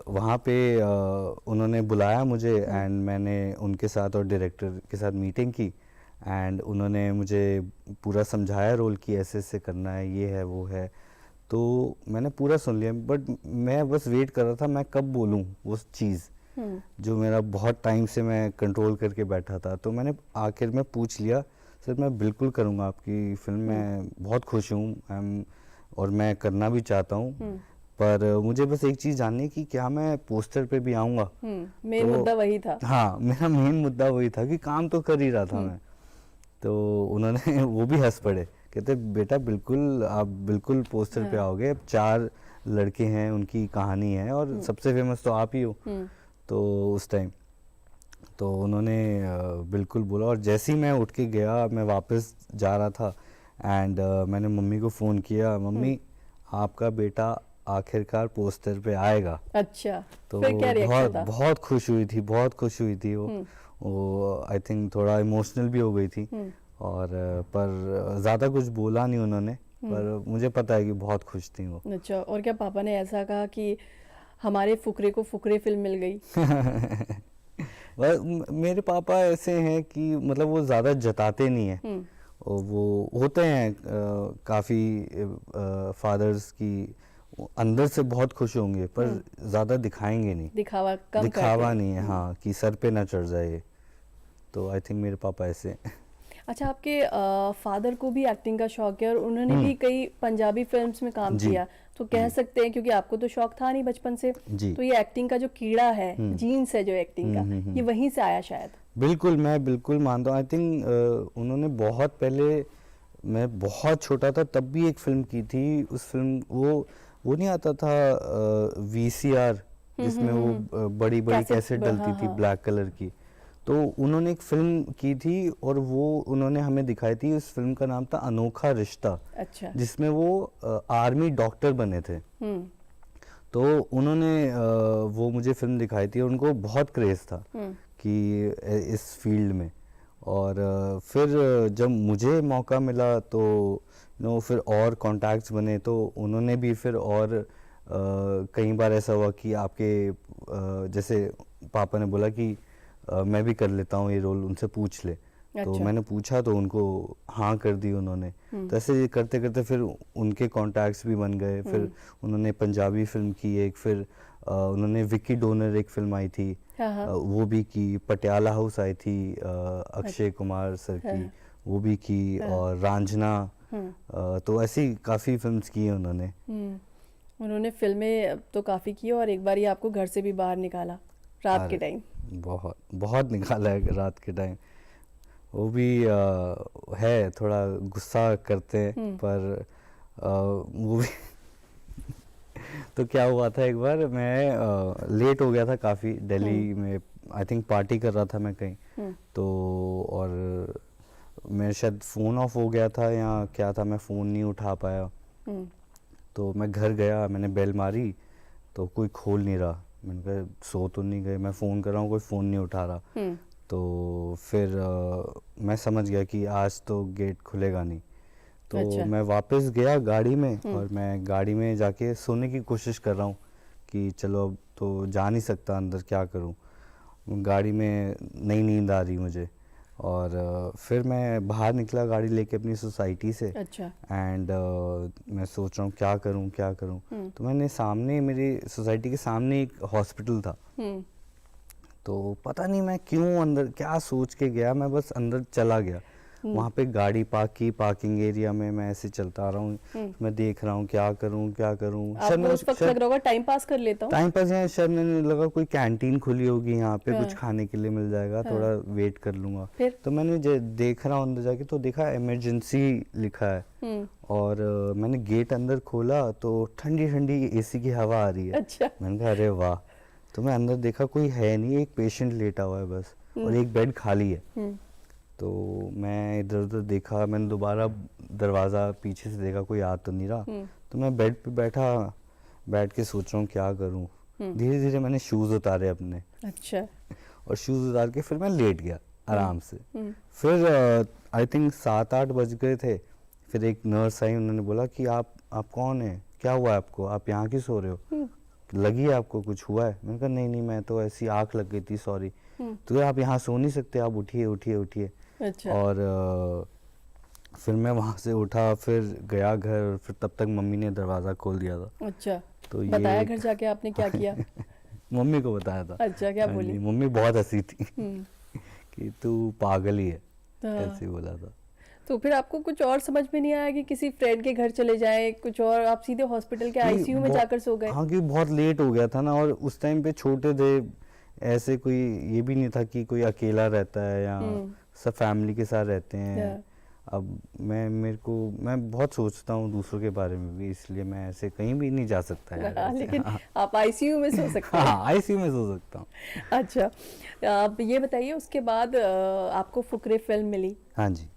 C: वहाँ पे उन्होंने बुलाया मुझे, एंड मैंने उनके साथ और डायरेक्टर के साथ मीटिंग की, एंड उन्होंने मुझे पूरा समझाया रोल की ऐसे ऐसे करना है, ये है वो है, तो मैंने पूरा सुन लिया। बट मैं बस वेट कर रहा था मैं कब बोलूँ वो चीज़ जो मेरा बहुत टाइम से मैं कंट्रोल करके बैठा था। तो मैंने आखिर में पूछ लिया, सर मैं बिल्कुल करूँगा आपकी फिल्म, मैं बहुत खुश हूँ और मैं करना भी चाहता हूँ, पर मुझे बस एक चीज़ जाननी है कि क्या मैं पोस्टर पे भी आऊँगा।
A: मेन मुद्दा वही था।
C: हाँ, मेरा मेन मुद्दा वही था कि काम तो कर ही रहा था मैं। तो उन्होंने वो भी हंस पड़े, कहते बेटा बिल्कुल आप बिल्कुल पोस्टर पे आओगे, अब 4 लड़के हैं उनकी कहानी है और सबसे फेमस तो आप ही हो। तो उस टाइम तो उन्होंने बिल्कुल बोला, और जैसे ही मैं उठ के गया, मैं वापस जा रहा था, एंड मैंने मम्मी को फ़ोन किया, मम्मी आपका बेटा आखिरकार पोस्टर पे आएगा।
A: अच्छा।
C: तो
A: फिर क्या रिएक्शन था?
C: बहुत खुश हुई थी, बहुत खुश हुई थी वो आई थिंक थोड़ा इमोशनल भी हो गई थी, और पर ज़्यादा कुछ बोला नहीं उन्होंने, पर मुझे पता है कि बहुत खुश थी वो।
A: अच्छा, और क्या पापा ने ऐसा कहा कि हमारे फुकरे को फुकरे फिल्म मिल गई?
C: मेरे पापा ऐसे हैं कि मतलब वो ज़्यादा जताते नहीं हैं, और वो होते हैं काफ़ी फादर्स की अंदर से बहुत खुश होंगे, पर ज़्यादा दिखाएंगे नहीं,
A: दिखावा कम
C: दिखावा नहीं है, हाँ, कि सर पे ना चढ़ जाए। तो आई थिंक मेरे पापा ऐसे हैं।
A: अच्छा, आपके फादर को भी एक्टिंग का शौक है और उन्होंने भी कई पंजाबी फिल्म्स में काम किया, तो कह सकते हैं, क्योंकि आपको तो शौक था नहीं बचपन से, तो ये एक्टिंग का जो कीड़ा है, जीन्स है जो एक्टिंग का, ये वहीं से आया शायद।
C: बिल्कुल, मैं बिल्कुल मानता हूँ। आई थिंक उन्होंने बहुत पहले, मैं बहुत छोटा था तब भी एक फिल्म की थी, उस फिल्म वो नहीं आता था VCR जिसमें वो बड़ी बड़ी कैसेट डलती थी ब्लैक कलर की, तो उन्होंने एक फिल्म की थी और वो उन्होंने हमें दिखाई थी। उस फिल्म का नाम था अनोखा रिश्ता।
A: अच्छा।
C: जिसमें वो आर्मी डॉक्टर बने थे। तो उन्होंने वो मुझे फिल्म दिखाई थी और उनको बहुत क्रेज था कि इस फील्ड में, और फिर जब मुझे मौका मिला तो फिर और कॉन्टैक्ट्स बने, तो उन्होंने भी फिर और कई बार ऐसा हुआ कि आपके जैसे पापा ने बोला कि मैं भी कर लेता हूँ ये रोल, उनसे पूछ ले। तो
A: अच्छा।
C: मैंने पूछा तो उनको हाँ कर दी उन्होंने। तो ऐसे करते करते फिर उनके कॉन्टैक्ट्स भी बन गए। फिर उन्होंने पंजाबी फिल्म की एक, फिर उन्होंने विकी डोनर एक फिल्म आई थी,
A: हाँ।
C: वो भी की। पटियाला हाउस आई थी अक्षय कुमार सर की, वो भी की। और रांझना, तो ऐसी काफ़ी फिल्म्स की हैं उन्होंने।
A: उन्होंने फिल्में तो काफ़ी की और एक बार ये आपको घर से भी बाहर निकाला रात के
C: अरे,
A: टाइम।
C: बहुत बहुत निकाला है रात के टाइम। वो भी है, थोड़ा गुस्सा करते हैं, पर वो भी तो क्या हुआ था, एक बार मैं लेट हो गया था काफ़ी दिल्ली में। आई थिंक पार्टी कर रहा था मैं कहीं, तो और मेरा शायद फ़ोन ऑफ हो गया था या क्या था, मैं फ़ोन नहीं उठा पाया। तो मैं घर गया, मैंने बेल मारी तो कोई खोल नहीं रहा। मैंने कहा सो तो नहीं गए, मैं फ़ोन कर रहा हूँ, कोई फ़ोन नहीं उठा रहा। तो फिर मैं समझ गया कि आज तो गेट खुलेगा नहीं। तो
A: अच्छा।
C: मैं वापस गया गाड़ी में, और मैं गाड़ी में जाके सोने की कोशिश कर रहा हूँ कि चलो अब तो जा नहीं सकता अंदर, क्या करूँ। गाड़ी में नई नींद आ रही मुझे, और फिर मैं बाहर निकला गाड़ी लेके अपनी सोसाइटी से।
A: अच्छा।
C: एंड मैं सोच रहा हूँ क्या करूँ क्या करूँ। तो मैंने सामने, मेरी सोसाइटी के सामने एक हॉस्पिटल था। तो पता नहीं मैं क्यों अंदर क्या सोच के गया, मैं बस अंदर चला गया। वहाँ पे गाड़ी पार्क की, पार्किंग एरिया में मैं ऐसे चलता आ रहा हूँ। मैं देख रहा हूँ क्या करूँ क्या करूँ।
A: आपको उस वक्त लग रहा होगा टाइम पास कर लेता हूँ।
C: टाइम पास है, शायद मैंने लगा कोई कैंटीन खुली होगी यहाँ पे, कुछ खाने के लिए मिल जाएगा, थोड़ा वेट कर लूंगा।
A: फिर?
C: तो मैंने देख रहा हूँ अंदर जाके, तो देखा इमरजेंसी लिखा है। और मैंने गेट अंदर खोला तो ठंडी ठंडी एसी की हवा आ रही है।
A: अच्छा।
C: मैंने कहा अरे वाह। तो मैं अंदर देखा कोई है नहीं, एक पेशेंट लेटा हुआ है बस, और एक बेड खाली है। तो मैं इधर उधर देखा, मैंने दोबारा दरवाज़ा पीछे से देखा, कोई आ तो नहीं रहा। तो मैं बेड पे बैठ के सोच रहा हूँ क्या करूँ। धीरे धीरे मैंने शूज़ उतारे अपने,
A: अच्छा।
C: और शूज़ उतार के फिर मैं लेट गया आराम से। फिर आई थिंक 7-8 बज गए थे। फिर एक नर्स आई, उन्होंने बोला कि आप कौन है, क्या हुआ है आपको, आप यहाँ क्यों सो रहे हो, लगी है आपको, कुछ हुआ है। मैंने कहा नहीं नहीं, मैं तो ऐसी आँख लग गई थी, सॉरी। तो आप यहाँ सो नहीं सकते, आप उठिए उठिए उठिए।
A: अच्छा।
C: और फिर मैं वहाँ से उठा, फिर गया घर, फिर तब तक मम्मी ने दरवाज़ा खोल दिया था।
A: अच्छा।
C: तो
A: बताया
C: ये
A: घर जाके आपने क्या किया?
C: मम्मी को बताया था।
A: अच्छा, क्या
C: हाँ
A: बोली?
C: जी, मम्मी बहुत हंसी थी कि तू पागल ही है,
A: हाँ।
C: ऐसे बोला था।
A: तो फिर आपको कुछ और समझ में नहीं आया कि किसी फ्रेंड के घर चले जाएं कुछ, और आप सीधे हॉस्पिटल के आईसीयू में जाकर सो गए?
C: हाँ, क्योंकि बहुत लेट हो गया था ना, और उस टाइम पे छोटे थे, ऐसे कोई ये भी नहीं था कि कोई अकेला रहता है या सब फैमिली के साथ रहते हैं। अब मैं बहुत सोचता हूँ दूसरों के बारे में भी, इसलिए मैं ऐसे कहीं भी नहीं जा सकता यार ऐसे।
A: लेकिन आप आईसीयू में सो सकते हैं।
C: हाँ, आईसीयू में सो सकता हूँ।
A: अच्छा, आप ये बताइए, उसके बाद आपको फुकरे फिल्म मिली।
C: हाँ जी।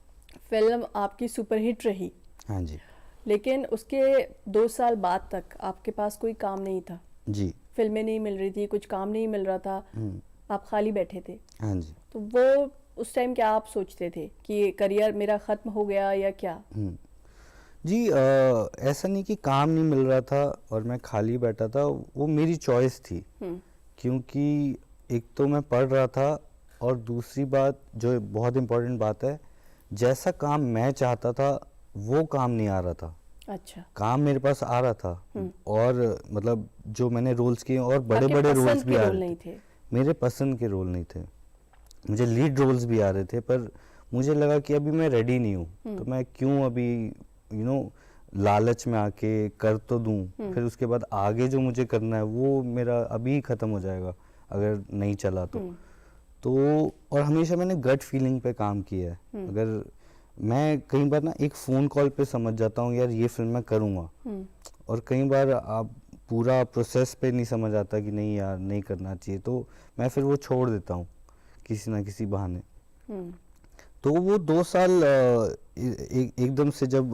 A: फिल्म आपकी सुपरहिट रही,
C: हाँ जी।
A: लेकिन उसके 2 साल बाद तक आपके पास कोई काम नहीं था।
C: जी।
A: फिल्में नहीं मिल रही थी, कुछ काम नहीं मिल रहा था, आप खाली बैठे थे।
C: हाँ जी।
A: तो वो उस टाइम क्या आप सोचते थे कि करियर मेरा खत्म हो गया या क्या?
C: जी, ऐसा नहीं कि काम नहीं मिल रहा था और मैं खाली बैठा था, वो मेरी चॉइस थी। क्योंकि एक तो मैं पढ़ रहा था, और दूसरी बात जो बहुत इम्पोर्टेंट बात है, जैसा काम मैं चाहता था वो काम नहीं आ रहा था।
A: अच्छा।
C: काम मेरे पास आ रहा था, और मतलब जो मैंने रोल्स किए, और बड़े
A: आपके
C: बड़े
A: पसंद
C: रोल्स भी
A: के
C: आ
A: रोल
C: रहे
A: नहीं
C: थे।
A: थे।
C: मेरे पसंद के रोल नहीं थे, मुझे लीड रोल्स भी आ रहे थे, पर मुझे लगा कि अभी मैं रेडी नहीं हूँ, तो मैं क्यों अभी लालच में आके कर तो दूं, फिर उसके बाद आगे जो मुझे करना है वो मेरा अभी खत्म हो जाएगा अगर नहीं चला तो और हमेशा मैंने गट फीलिंग पे काम किया है। अगर मैं कई बार ना एक फ़ोन कॉल पे समझ जाता हूँ यार ये फिल्म मैं करूँगा, और कई बार आप पूरा प्रोसेस पे नहीं समझ आता कि नहीं यार नहीं करना चाहिए, तो मैं फिर वो छोड़ देता हूँ किसी ना किसी बहाने। तो वो 2 साल एकदम से जब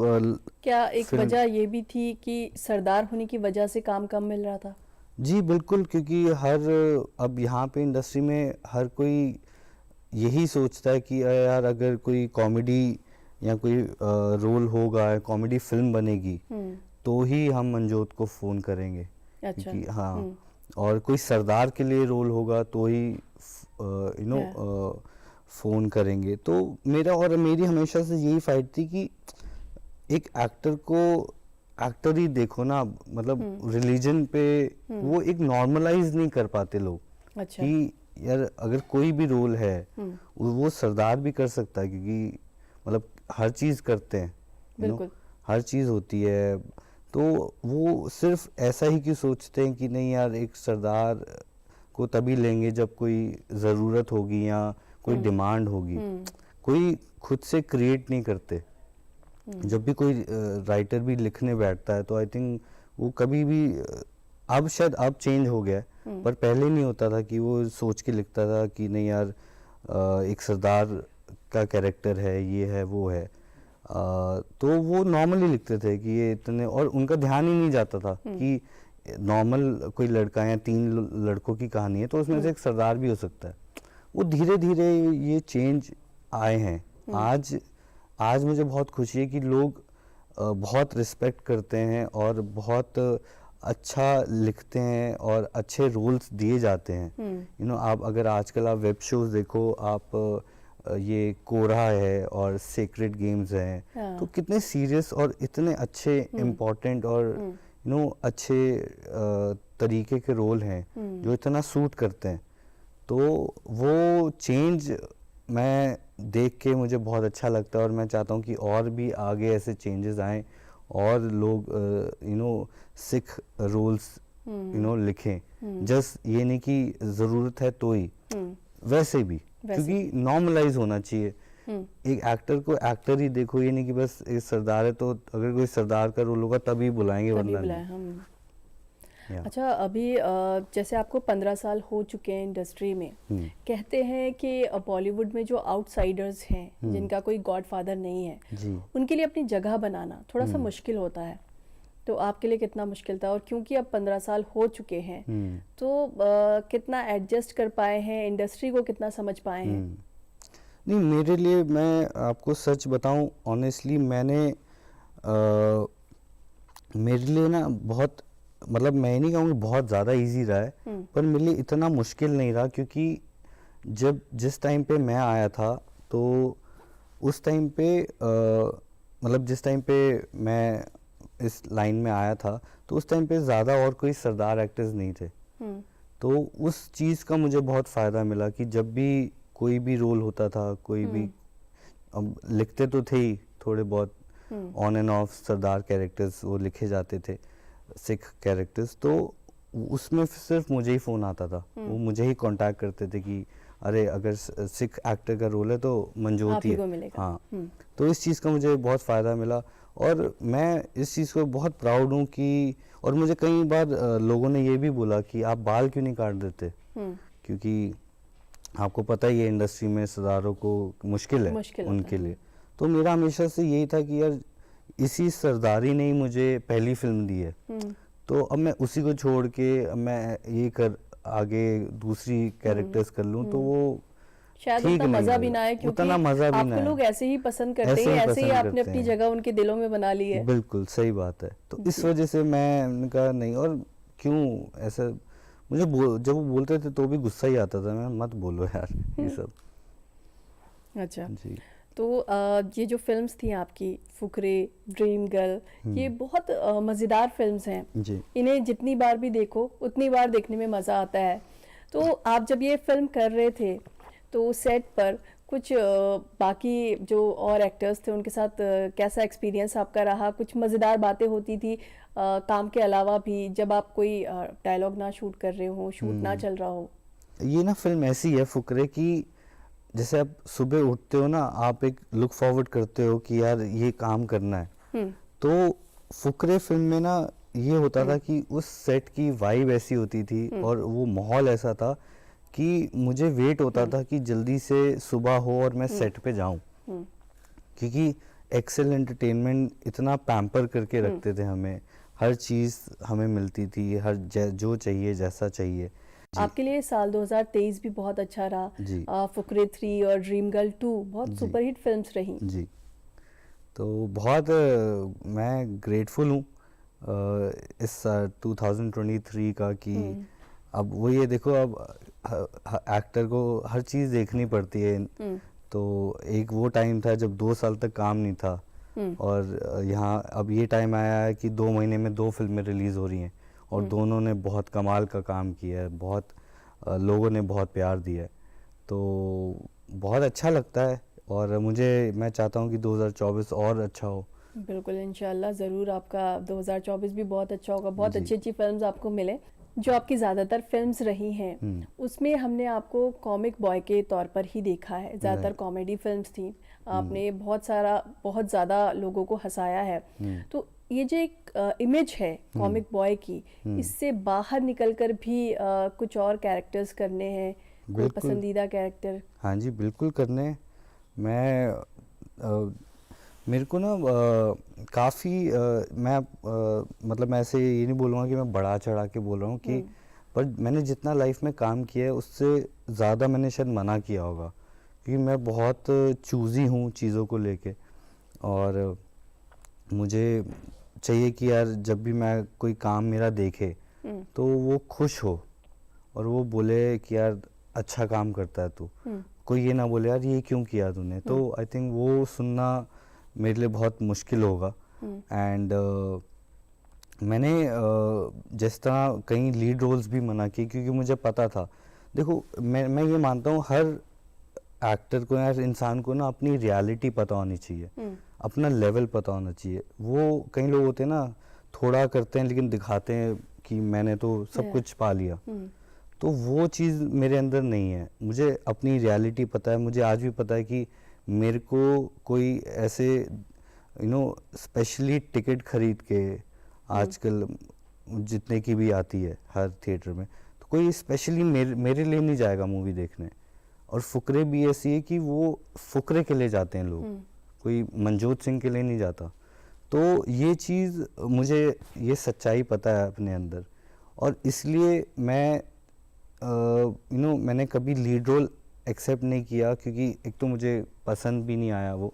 A: क्या एक वजह ये भी थी कि सरदार होने की वजह से काम कम मिल रहा था?
C: जी बिल्कुल, क्योंकि अब यहाँ पे इंडस्ट्री में हर कोई यही सोचता है कि यार अगर कोई कॉमेडी या कोई रोल होगा, कॉमेडी फिल्म बनेगी तो ही हम मंजोत को फ़ोन करेंगे।
A: अच्छा।
C: क्योंकि हाँ, और कोई सरदार के लिए रोल होगा तो ही फ़ोन करेंगे। तो मेरा और मेरी हमेशा से यही फाइट थी कि एक एक्टर को एक्टर ही देखो ना, मतलब रिलीजन पे वो एक नॉर्मलाइज नहीं कर पाते लोग
A: अच्छा।
C: कि यार अगर कोई भी रोल है वो सरदार भी कर सकता है, क्योंकि मतलब हर चीज़ करते हैं,
A: बिल्कुल।
C: हर चीज़ होती है। तो वो सिर्फ ऐसा ही क्यों सोचते हैं कि नहीं यार एक सरदार को तभी लेंगे जब कोई ज़रूरत होगी या कोई डिमांड होगी। कोई खुद से क्रिएट नहीं करते। जब भी कोई राइटर भी लिखने बैठता है तो आई थिंक वो कभी भी अब शायद अब चेंज हो गया है, पर पहले नहीं होता था कि वो सोच के लिखता था कि नहीं यार एक सरदार का कैरेक्टर है, ये है वो है। तो वो नॉर्मली लिखते थे कि ये इतने, और उनका ध्यान ही नहीं जाता था कि नॉर्मल कोई लड़का या 3 लड़कों की कहानी है तो उसमें से एक सरदार भी हो सकता है। वो धीरे धीरे ये चेंज आए हैं। आज मुझे बहुत खुशी है कि लोग बहुत रिस्पेक्ट करते हैं और बहुत अच्छा लिखते हैं और अच्छे रोल्स दिए जाते हैं। आप अगर आजकल आप वेब शोज देखो, आप ये कोरा है और सेक्रेड गेम्स हैं, तो कितने सीरियस और इतने अच्छे इम्पोर्टेंट और अच्छे तरीके के रोल हैं जो इतना सूट करते हैं। तो वो चेंज मैं देख के मुझे बहुत अच्छा लगता है और मैं चाहता हूँ कि और भी आगे ऐसे चेंजेस आएं और लोग सिख रोल्स लिखें। जस्ट ये नहीं कि ज़रूरत है तो ही, वैसे भी क्योंकि नॉर्मलाइज होना चाहिए। एक एक्टर को एक्टर ही देखो, ये नहीं कि बस एक सरदार है तो अगर कोई सरदार का रोल होगा तभी बुलाएंगे, वरना नहीं।
A: अच्छा, अभी जैसे आपको 15 साल हो चुके हैं इंडस्ट्री में, कहते हैं कि बॉलीवुड में जो आउटसाइडर्स हैं जिनका कोई गॉडफादर नहीं है, उनके लिए अपनी जगह बनाना थोड़ा सा मुश्किल होता है। तो आपके लिए कितना मुश्किल था? और क्योंकि अब 15 साल हो चुके हैं तो कितना एडजस्ट कर पाए हैं, इंडस्ट्री को कितना समझ पाए हैं?
C: नहीं, मेरे लिए, मैं आपको सच बताऊं ऑनेस्टली, मेरे लिए ना बहुत, मतलब मैं नहीं कहूँगा बहुत ज़्यादा इजी रहा है, पर मेरे लिए इतना मुश्किल नहीं रहा, क्योंकि जिस टाइम पे मैं आया था तो उस टाइम पे मतलब जिस टाइम पे मैं इस लाइन में आया था तो उस टाइम पे ज़्यादा और कोई सरदार एक्टर्स नहीं थे। तो उस चीज़ का मुझे बहुत फ़ायदा मिला कि जब भी कोई भी रोल होता था, कोई भी, अब लिखते तो थे ही थोड़े बहुत on end of Sardar characters वो लिखे जाते थे, सिख कैरेक्टर्स, तो उसमें सिर्फ मुझे ही फ़ोन आता था। वो मुझे ही कांटेक्ट करते थे कि अरे अगर सिख एक्टर का रोल है तो मंजूत ही है। हाँ, तो इस चीज़ का मुझे बहुत फ़ायदा मिला और मैं इस चीज़ को बहुत प्राउड हूँ कि, और मुझे कई बार लोगों ने ये भी बोला कि आप बाल क्यों नहीं काट देते, क्योंकि आपको पता ही है इंडस्ट्री में सरदारों को मुश्किल है उनके लिए। तो मेरा हमेशा से यही था कि यार इसी सरदारी ने ही मुझे पहली फिल्म दी है, तो अब मैं उसी को छोड़ के मैं ये कर आगे दूसरी कैरेक्टर्स कर लूं तो वो
A: शायद उतना मजा भी ना आए, क्योंकि आपको लोग ऐसे ही पसंद करते हैं, ऐसे ही आपने अपनी जगह उनके दिलों में बना ली है।
C: बिल्कुल सही बात है। तो इस वजह से मैं कहा नहीं, और क्यों ऐसा, मुझे जब वो बोलते थे तो भी गुस्सा ही आता था, मैं मत बोलो यार ये सब।
A: अच्छा
C: जी।
A: तो ये जो फिल्म्स थी आपकी, फुकरे, ड्रीम गर्ल, ये बहुत मज़ेदार फिल्म्स हैं जी। इन्हें जितनी बार भी देखो उतनी बार देखने में मज़ा आता है। तो आप जब ये फिल्म कर रहे थे तो सेट पर कुछ बाकी जो और एक्टर्स थे उनके साथ कैसा एक्सपीरियंस आपका रहा? कुछ मज़ेदार बातें होती थी काम के अलावा भी, जब आप कोई डायलॉग ना शूट कर रहे हो, शूट ना चल रहा हो?
C: ये ना फिल्म ऐसी है फुकरे की, जैसे आप सुबह उठते हो ना, आप एक लुक फॉरवर्ड करते हो कि यार ये काम करना है। तो फुकरे फिल्म में ना ये होता था कि उस सेट की वाइब ऐसी होती थी और वो माहौल ऐसा था कि मुझे वेट होता था कि जल्दी से सुबह हो और मैं सेट पे जाऊं, क्योंकि एक्सेल एंटरटेनमेंट इतना पैम्पर करके रखते थे हमें, हर चीज़ हमें मिलती थी, हर जो चाहिए जैसा चाहिए।
A: आपके लिए साल 2023 भी बहुत अच्छा रहा। फुकरे 3 और ड्रीम गर्ल 2 बहुत सुपरहिट फिल्म्स रही
C: जी। तो बहुत मैं ग्रेटफुल हूँ इस 2023 का कि अब वो ये देखो, अब एक्टर को हर चीज़ देखनी पड़ती है। तो एक वो टाइम था जब 2 साल तक काम नहीं था, और यहाँ अब ये टाइम आया है कि 2 महीने में 2 फिल्में रिलीज़ हो रही हैं, और दोनों ने बहुत कमाल का काम किया है, बहुत लोगों ने बहुत प्यार दिया है, तो बहुत अच्छा लगता है। और मैं चाहता हूँ कि 2024 और अच्छा हो।
A: बिल्कुल, इंशाल्लाह ज़रूर आपका 2024 भी बहुत अच्छा होगा, बहुत
C: जी।
A: अच्छी फिल्म्स आपको मिले। जो आपकी ज़्यादातर फिल्म्स रही हैं उसमें हमने आपको कॉमिक बॉय के तौर पर ही देखा है, ज़्यादातर कॉमेडी फिल्म्स थी, आपने बहुत ज़्यादा लोगों को हंसाया है। तो ये जो एक इमेज है कॉमिक बॉय की, इससे बाहर निकलकर भी कुछ और कैरेक्टर्स करने हैं, कोई
C: बिल्कुल।
A: पसंदीदा कैरेक्टर?
C: हाँ जी, बिल्कुल करने हैं। मेरे को ना काफ़ी मतलब मैं ऐसे ये नहीं बोलूँगा कि मैं बढ़ा चढ़ा के बोल रहा हूँ कि, पर मैंने जितना लाइफ में काम किया है उससे ज़्यादा मैंने शायद मना किया होगा, क्योंकि मैं बहुत चूज़ी हूँ चीज़ों को लेके, और मुझे चाहिए कि यार जब भी मैं कोई काम मेरा देखे तो वो खुश हो, और वो बोले कि यार अच्छा काम करता है तू, कोई ये ना बोले यार ये क्यों किया तूने। तो आई थिंक वो सुनना मेरे लिए बहुत मुश्किल होगा। एंड मैंने जिस तरह कई लीड रोल्स भी मना किए, क्योंकि मुझे पता था, देखो मैं ये मानता हूँ हर एक्टर को, हर इंसान को ना अपनी रियलिटी पता होनी चाहिए, अपना लेवल पता होना चाहिए। वो कई लोग होते हैं ना, थोड़ा करते हैं लेकिन दिखाते हैं कि मैंने तो सब कुछ पा लिया, तो वो चीज़ मेरे अंदर नहीं है। मुझे अपनी रियलिटी पता है, मुझे आज भी पता है कि मेरे को कोई ऐसे स्पेशली टिकट खरीद के, आजकल जितने की भी आती है हर थिएटर में, तो कोई स्पेशली मेरे लिए नहीं जाएगा मूवी देखने। और फुकरे भी ऐसी है कि वो फुकरे के लिए जाते हैं लोग, कोई मनजोत सिंह के लिए नहीं जाता। तो ये चीज़ मुझे, ये सच्चाई पता है अपने अंदर, और इसलिए मैं मैंने कभी लीड रोल एक्सेप्ट नहीं किया, क्योंकि एक तो मुझे पसंद भी नहीं आया वो,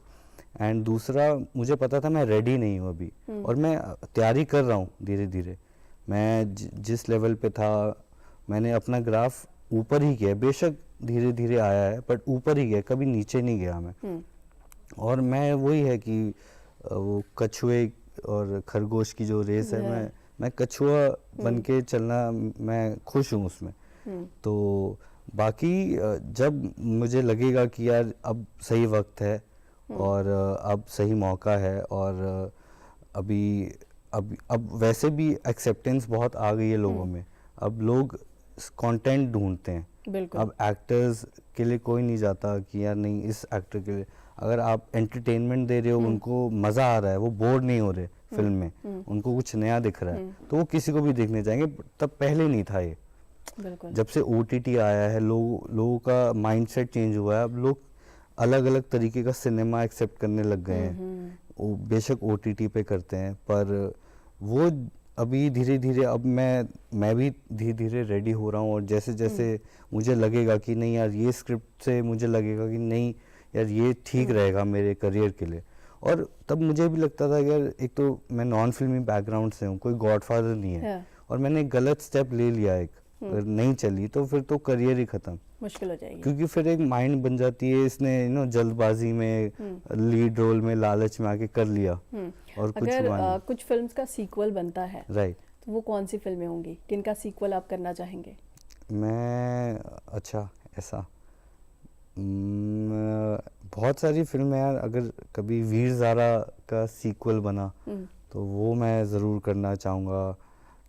C: एंड दूसरा मुझे पता था मैं रेडी नहीं हूँ अभी, और मैं तैयारी कर रहा हूँ धीरे धीरे। मैं जिस लेवल पे था, मैंने अपना ग्राफ ऊपर ही किया, बेशक धीरे धीरे आया है, बट ऊपर ही गया, कभी नीचे नहीं गया मैं। और मैं वही है कि वो कछुए और खरगोश की जो रेस है, मैं कछुआ बन के चलना, मैं खुश हूँ उसमें। तो बाकी जब मुझे लगेगा कि यार अब सही वक्त है और अब सही मौका है, और अब वैसे भी एक्सेप्टेंस बहुत आ गई है लोगों में, अब लोग कंटेंट ढूंढते हैं। अब एक्टर्स के लिए कोई नहीं जाता कि यार नहीं इस एक्टर के लिए, अगर आप एंटरटेनमेंट दे रहे हो, उनको मज़ा आ रहा है, वो बोर नहीं हो रहे फिल्म में, उनको कुछ नया दिख रहा है, तो वो किसी को भी देखने जाएंगे। तब पहले नहीं था ये, जब से OTT आया है, लोगों का माइंडसेट चेंज हुआ है। अब लोग अलग अलग तरीके का सिनेमा एक्सेप्ट करने लग गए हैं। वो बेशक OTT पे करते हैं, पर वो अभी धीरे धीरे, अब मैं भी धीरे धीरे रेडी हो रहा हूँ, और जैसे जैसे मुझे लगेगा कि नहीं यार ये स्क्रिप्ट से मुझे लगेगा कि नहीं यार ये ठीक रहेगा मेरे करियर के लिए। और तब मुझे भी लगता था कि यार एक तो मैं नॉन फिल्मी बैकग्राउंड से हूँ, कोई गॉडफादर नहीं है, और मैंने एक गलत स्टेप ले लिया एक, अगर नहीं चली तो फिर तो करियर ही खत्म,
A: मुश्किल हो जाएगी।
C: क्योंकि फिर एक माइंड बन जाती है, इसने जल्दबाजी में लीड रोल में लालच में आके कर लिया, और कुछ
A: अगर
C: हुआ नहीं।
A: कुछ फिल्म्स का सीक्वल बनता है,
C: राइट,
A: तो वो कौन सी फिल्में होंगी, किनका सीक्वल आप करना चाहेंगे?
C: अच्छा ऐसा बहुत सारी फिल्में यार, अगर कभी वीर ज़ारा का सीक्वल बना तो वो मैं ज़रूर करना चाहूँगा,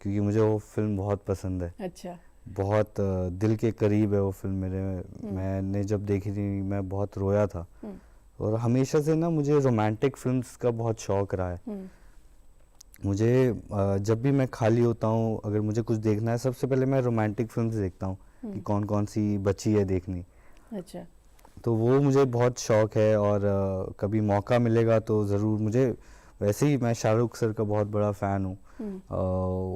C: क्योंकि मुझे वो फिल्म बहुत पसंद है।
A: अच्छा,
C: बहुत दिल के करीब है वो फिल्म मेरे। मैंने जब देखी थी मैं बहुत रोया था, और हमेशा से ना मुझे रोमांटिक फिल्म्स का बहुत शौक रहा है। मुझे जब भी मैं खाली होता हूँ, अगर मुझे कुछ देखना है, सबसे पहले मैं रोमांटिक फिल्म्स देखता हूँ कि कौन कौन सी बची है देखनी।
A: अच्छा,
C: तो वो मुझे बहुत शौक है, और कभी मौका मिलेगा तो ज़रूर। मुझे वैसे ही मैं शाहरुख सर का बहुत बड़ा फ़ैन हूँ,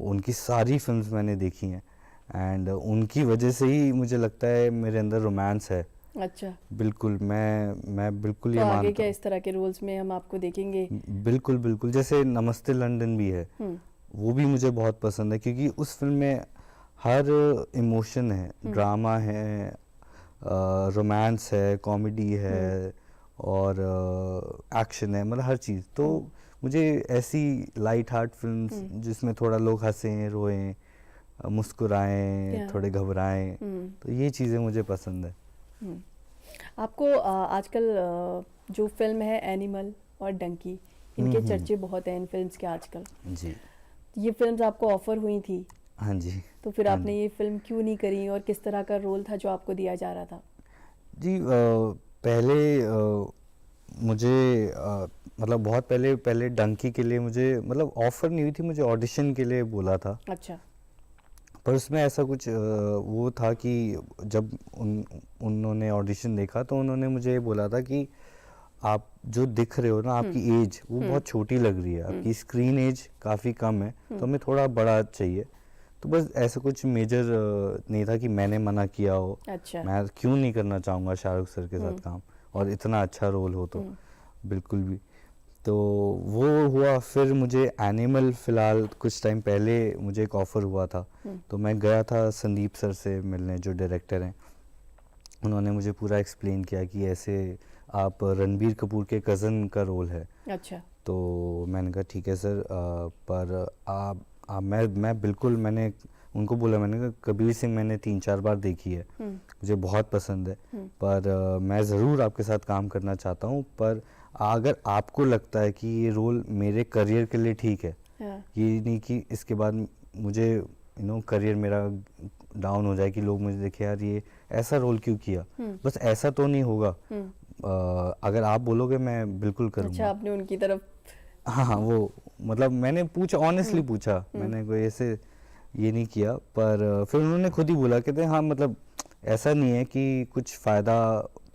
C: उनकी सारी फिल्म्स मैंने देखी हैं, एंड उनकी वजह से ही मुझे लगता है मेरे अंदर रोमांस है।
A: अच्छा,
C: बिल्कुल, मैं बिल्कुल
A: तो
C: ये
A: आगे
C: मानता
A: क्या
C: हूँ।
A: इस तरह के रोल्स में हम आपको देखेंगे?
C: बिल्कुल बिल्कुल, जैसे नमस्ते लंदन भी है, वो भी मुझे बहुत पसंद है, क्योंकि उस फिल्म में हर इमोशन है, ड्रामा है, रोमांस है, कॉमेडी है और एक्शन है, मतलब हर चीज़। तो मुझे ऐसी लाइट हार्ट फिल्म्स जिसमें थोड़ा लोग हंसें, रोएं, मुस्कुराएं,
A: Yeah.
C: थोड़े घबराएं, तो ये चीज़ें मुझे पसंद है।
A: आपको आजकल जो फिल्म है एनिमल और डंकी, इनके चर्चे बहुत हैं इन फिल्म्स के आजकल।
C: जी,
A: ये फिल्म्स आपको ऑफर हुई थी,
C: हाँ जी।
A: तो फिर
C: हाँ
A: आपने ये फिल्म क्यों नहीं करी और किस तरह का रोल था जो आपको दिया जा रहा था?
C: जी, पहले मुझे मतलब बहुत पहले डंकी के लिए मुझे मतलब ऑफर नहीं हुई थी, मुझे ऑडिशन के लिए बोला था।
A: अच्छा।
C: पर उसमें ऐसा कुछ वो था कि जब उन्होंने ऑडिशन देखा तो उन्होंने मुझे बोला था कि आप जो दिख रहे हो ना, आपकी एज वो बहुत छोटी लग रही है, आपकी स्क्रीन एज काफ़ी कम है, तो हमें थोड़ा बड़ा चाहिए। तो बस ऐसा कुछ मेजर नहीं था कि मैंने मना किया हो।
A: अच्छा।
C: मैं क्यों नहीं करना चाहूँगा शाहरुख सर के साथ काम, और इतना अच्छा रोल हो तो बिल्कुल भी। तो वो हुआ। फिर मुझे एनिमल फ़िलहाल कुछ टाइम पहले मुझे एक ऑफ़र हुआ था, तो मैं गया था संदीप सर से मिलने, जो डायरेक्टर हैं। उन्होंने मुझे पूरा एक्सप्लेन किया कि ऐसे आप रणबीर कपूर के कज़न का रोल है।
A: अच्छा।
C: तो मैंने कहा ठीक है सर, पर मैं बिल्कुल, मैंने उनको बोला, मैंने कहा कबीर सिंह मैंने 3-4 बार देखी है, मुझे बहुत पसंद है, पर मैं ज़रूर आपके साथ काम करना चाहता हूँ, पर अगर आपको लगता है कि ये रोल मेरे करियर के लिए ठीक है,
A: हाँ।
C: ये नहीं कि इसके बाद मुझे करियर मेरा डाउन हो जाए कि लोग मुझे देखे यार ये ऐसा रोल क्यों किया, बस ऐसा तो नहीं होगा। अगर आप बोलोगे मैं बिल्कुल
A: अच्छा,
C: करूँगा।
A: आपने उनकी तरफ
C: हाँ, वो मतलब मैंने पूछा, ऑनेस्टली पूछा, मैंने कोई ऐसे ये नहीं किया। पर फिर उन्होंने खुद ही बोला, कहते हाँ मतलब ऐसा नहीं है कि कुछ फ़ायदा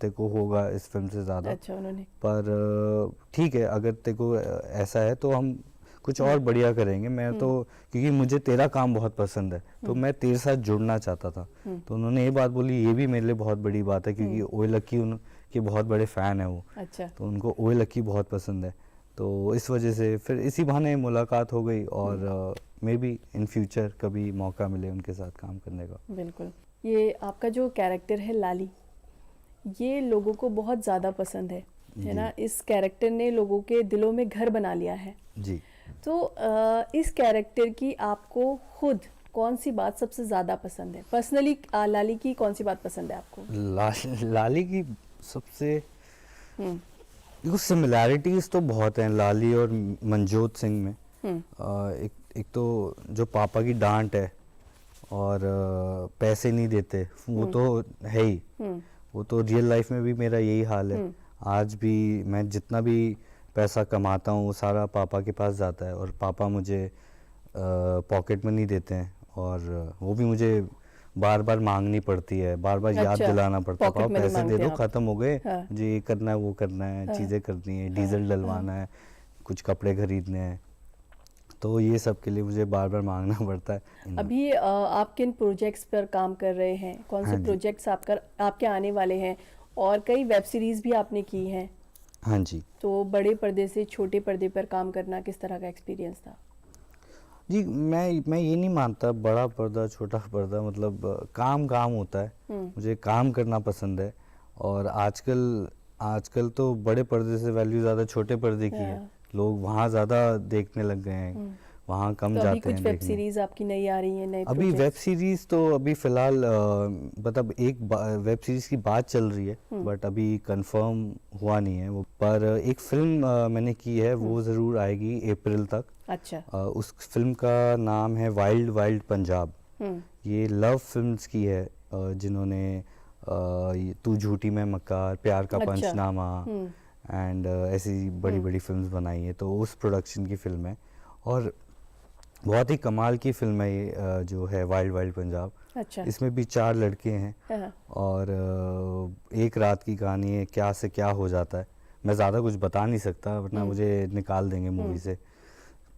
C: तेरे को होगा इस फिल्म से ज़्यादा,
A: अच्छा उन्होंने।
C: पर ठीक है, अगर तेरे को ऐसा है तो हम कुछ और बढ़िया करेंगे। मैं तो, क्योंकि मुझे तेरा काम बहुत पसंद है, तो मैं तेरे साथ जुड़ना चाहता था। तो उन्होंने ये बात बोली, ये भी मेरे लिए बहुत बड़ी बात है, क्योंकि ओए लक्की उनके बहुत बड़े फ़ैन है वो।
A: अच्छा।
C: तो उनको ओए लक्की बहुत पसंद है, तो इस वजह से फिर इसी बहाने मुलाकात हो गई, और मे बी इन फ्यूचर कभी मौका मिले उनके साथ काम करने का।
A: बिल्कुल। ये आपका जो कैरेक्टर है लाली, ये लोगों को बहुत ज़्यादा पसंद है ना? इस कैरेक्टर ने लोगों के दिलों में घर बना लिया है।
C: जी,
A: तो इस कैरेक्टर की आपको खुद कौन सी बात सबसे ज़्यादा पसंद है? पर्सनली लाली की कौन सी बात पसंद है आपको?
C: लाली की सबसे, देखो सिमिलैरिटीज तो बहुत हैं लाली और मनजोत सिंह में। एक तो जो पापा की डांट है और पैसे नहीं देते, वो तो है ही, वो तो रियल लाइफ में भी मेरा यही हाल है। आज भी मैं जितना भी पैसा कमाता हूँ वो सारा पापा के पास जाता है, और पापा मुझे पॉकेट मनी देते हैं, और वो भी मुझे बार बार मांगनी पड़ती है, बार बार याद
A: अच्छा,
C: दिलाना पड़ता है,
A: pocket
C: पापा
A: money
C: पैसे दे
A: मांगते
C: दो,
A: हैं आप।
C: खत्म हो गए,
A: हाँ।
C: मुझे ये करना है, वो करना है, चीज़ें करनी है, डीजल डलवाना है, कुछ कपड़े खरीदने हैं, तो ये सब के लिए मुझे बार बार मांगना पड़ता है।
A: अभी आप किन प्रोजेक्ट्स पर काम कर रहे हैं? कौन
C: हाँ
A: से
C: जी।
A: प्रोजेक्ट्स आपके आने वाले हैं? और कई वेब सीरीज भी आपने की हैं,
C: हाँ जी
A: तो बड़े पर्दे से छोटे पर्दे पर काम करना किस तरह का एक्सपीरियंस था?
C: जी, मैं ये नहीं मानता बड़ा पर्दा छोटा पर्दा, मतलब काम काम होता है, मुझे काम करना पसंद है। और आजकल तो बड़े पर्दे से वैल्यू ज़्यादा छोटे पर्दे की है, लोग वहाँ ज़्यादा देखने लग गए हैं, वहाँ कम
A: तो अभी
C: जाते
A: कुछ
C: हैं
A: वेब
C: देखने।
A: सीरीज आपकी नई आ रही है, नए
C: अभी वेब
A: प्रोजेक्ट्स?
C: सीरीज तो अभी फिलहाल मतलब एक वेब सीरीज की बात चल रही है, बट अभी कंफर्म हुआ नहीं है वो। पर एक फिल्म मैंने की है, वो ज़रूर आएगी अप्रैल तक।
A: अच्छा।
C: उस फिल्म का नाम है वाइल्ड वाइल्ड पंजाब। ये लव फिल्म्स की है, जिन्होंने ये तू झूठी मैं मक्कार, प्यार का
A: अच्छा।
C: पंचनामा एंड ऐसी बड़ी बड़ी फिल्म्स बनाई है, तो उस प्रोडक्शन की फिल्म है, और बहुत ही कमाल की फिल्म है ये, जो है वाइल्ड वाइल्ड पंजाब।
A: अच्छा।
C: इसमें भी 4 लड़के हैं,
A: हाँ।
C: और एक रात की कहानी है, क्या से क्या हो जाता है। मैं ज़्यादा कुछ बता नहीं सकता, वरना मुझे निकाल देंगे मूवी से,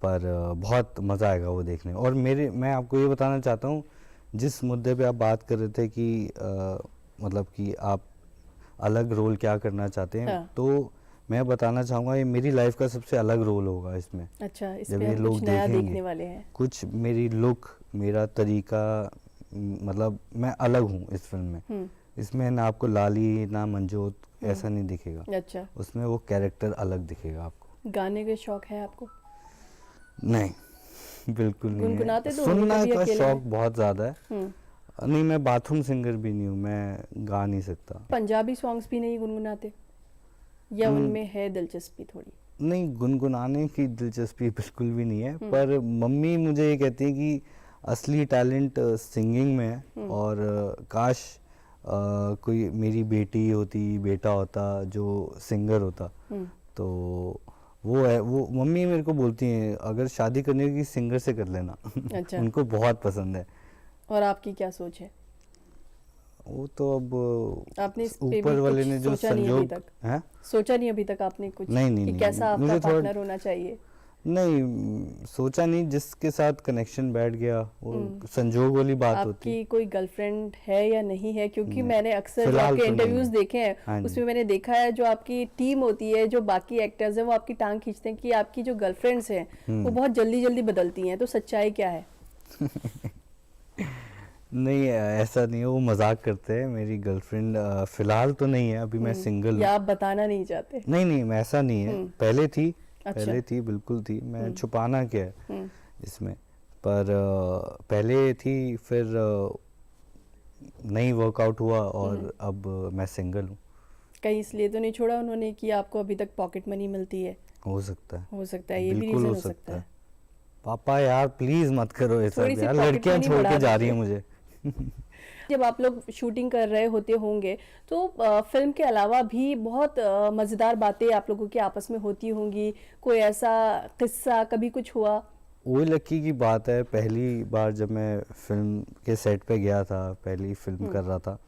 C: पर बहुत मज़ा आएगा वो देखने। और मैं आपको ये बताना चाहता हूँ, जिस मुद्दे पे आप बात कर रहे थे कि मतलब कि आप अलग रोल क्या करना चाहते हैं,
A: हाँ।
C: तो मैं बताना चाहूँगा ये मेरी लाइफ का सबसे अलग रोल होगा इसमें।
A: अच्छा,
C: जब
A: इसमें
C: ये
A: हम
C: लोग
A: कुछ नया
C: देखेंगे,
A: देखने वाले हैं।
C: कुछ मेरी लुक, मेरा तरीका, मतलब मैं अलग हूँ इस फिल्म में। इसमें ना आपको लाली ना मंजोत ऐसा नहीं दिखेगा,
A: अच्छा,
C: उसमें वो कैरेक्टर अलग दिखेगा आपको।
A: गाने के शौक है आपको?
C: नहीं बिल्कुल नहीं है।
A: गुनगुनाते तो होंगे
C: सुनना
A: कभी
C: का
A: अकेले
C: शौक
A: में?
C: बहुत ज़्यादा है।
A: हम्म।
C: नहीं, मैं बाथरूम सिंगर भी नहीं हूँ, मैं गा नहीं सकता।
A: पंजाबी सॉन्ग्स भी नहीं गुनगुनाते या उनमें है दिलचस्पी थोड़ी?
C: नहीं, गुनगुनाने की दिलचस्पी बिल्कुल भी नहीं है, पर मम्मी मुझे ये कहती है कि असली टैलेंट सिंगिंग में है, और काश कोई मेरी बेटी होती, बेटा होता जो सिंगर होता। तो वो है, वो मम्मी मेरे को बोलती हैं अगर शादी करनी होगी सिंगर से कर लेना।
A: अच्छा।
C: उनको बहुत पसंद है।
A: और आपकी क्या सोच है?
C: वो तो अब
A: आपने इस पे
C: ऊपर
A: भी
C: वाले
A: कुछ
C: ने जो
A: सोचा नहीं अभी
C: संजोग
A: तक?
C: है।
A: सोचा नहीं अभी तक आपने कुछ
C: नहीं, नहीं,
A: कि
C: नहीं,
A: कैसा आपका
C: मुझे थोड़ा-
A: पार्टनर होना चाहिए?
C: नहीं, सोचा नहीं, जिसके साथ कनेक्शन बैठ गया वो संजोग वाली बात होती है।
A: आपकी कोई गर्लफ्रेंड है या नहीं है? क्योंकि
C: नहीं,
A: मैंने अक्सर जो
C: फिलहाल
A: आपके
C: तो नहीं
A: इंटरव्यूज
C: है।
A: देखे हैं
C: हाँ जी।
A: उसमें मैंने देखा है जो आपकी टीम होती है, जो बाकी एक्टर्स हैं वो आपकी टांग खींचते हैं कि आपकी जो गर्लफ्रेंड्स हैं वो बहुत जल्दी जल्दी बदलती हैं, तो सच्चाई क्या है?
C: नहीं, ऐसा नहीं है, वो मजाक करते हैं। मेरी गर्लफ्रेंड फिलहाल तो नहीं है, अभी मैं सिंगल हूँ।
A: या आप बताना नहीं चाहते?
C: नहीं, नहीं, ऐसा नहीं है। पहले थी,
A: अच्छा।
C: पहले थी, बिल्कुल थी। मैं छुपाना क्या है इसमें, पर पहले थी, फिर नहीं वर्कआउट हुआ, और अब मैं सिंगल हूँ।
A: कहीं इसलिए तो नहीं छोड़ा उन्होंने कि आपको अभी तक पॉकेट मनी मिलती है?
C: हो सकता है,
A: हो सकता है, ये भी
C: बिल्कुल
A: रीजन
C: हो
A: हो
C: सकता
A: सकता है।
C: है। पापा यार प्लीज मत करो ऐसा
A: थोड़ी सी
C: यार,
A: pocket
C: लड़कियां
A: money
C: छोड़
A: बढ़ा
C: के जा रही हैं
A: दीजिए।
C: मुझे।
A: जब आप लोग शूटिंग कर रहे होते होंगे तो फिल्म के अलावा भी बहुत मज़ेदार बातें आप लोगों के आपस में होती होंगी, कोई ऐसा किस्सा कभी कुछ हुआ?
C: वही लकी की बात है, पहली बार जब मैं फिल्म के सेट पे गया था, पहली फिल्म कर रहा था,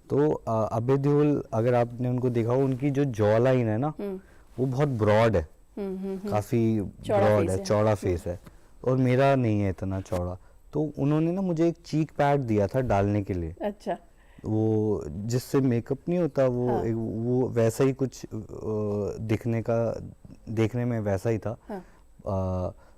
C: तो अभय देओल, अगर आपने उनको देखा हो, उनकी जो जॉ लाइन है ना वो बहुत ब्रॉड है, काफी
A: चौड़ा
C: ब्रॉड
A: face
C: है,
A: है।
C: चौड़ा फेस है, और मेरा नहीं है इतना चौड़ा। तो उन्होंने ना मुझे एक चीक पैड दिया था डालने के लिए,
A: अच्छा।
C: वो जिससे मेकअप नहीं होता, वो
A: हाँ।
C: वो वैसा ही कुछ दिखने का, देखने में वैसा ही था।
A: हाँ।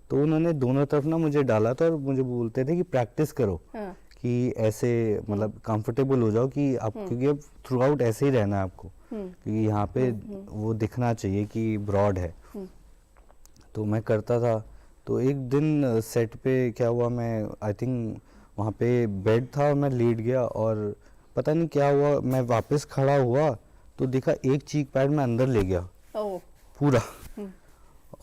C: तो उन्होंने दोनों तरफ ना मुझे डाला था, और मुझे बोलते थे कि प्रैक्टिस करो,
A: हाँ।
C: कि ऐसे मतलब कंफर्टेबल हो जाओ, कि आप क्योंकि अब थ्रू आउट ऐसे ही रहना है आपको, क्योंकि यहाँ पे वो दिखना चाहिए कि ब्रॉड है। तो मैं करता था। तो एक दिन सेट पे क्या हुआ, मैं आई थिंक वहाँ पे बेड था और मैं लेट गया, और पता नहीं क्या हुआ, मैं वापस खड़ा हुआ तो देखा एक चीक पैड मैं अंदर ले गया
A: ओह।
C: पूरा,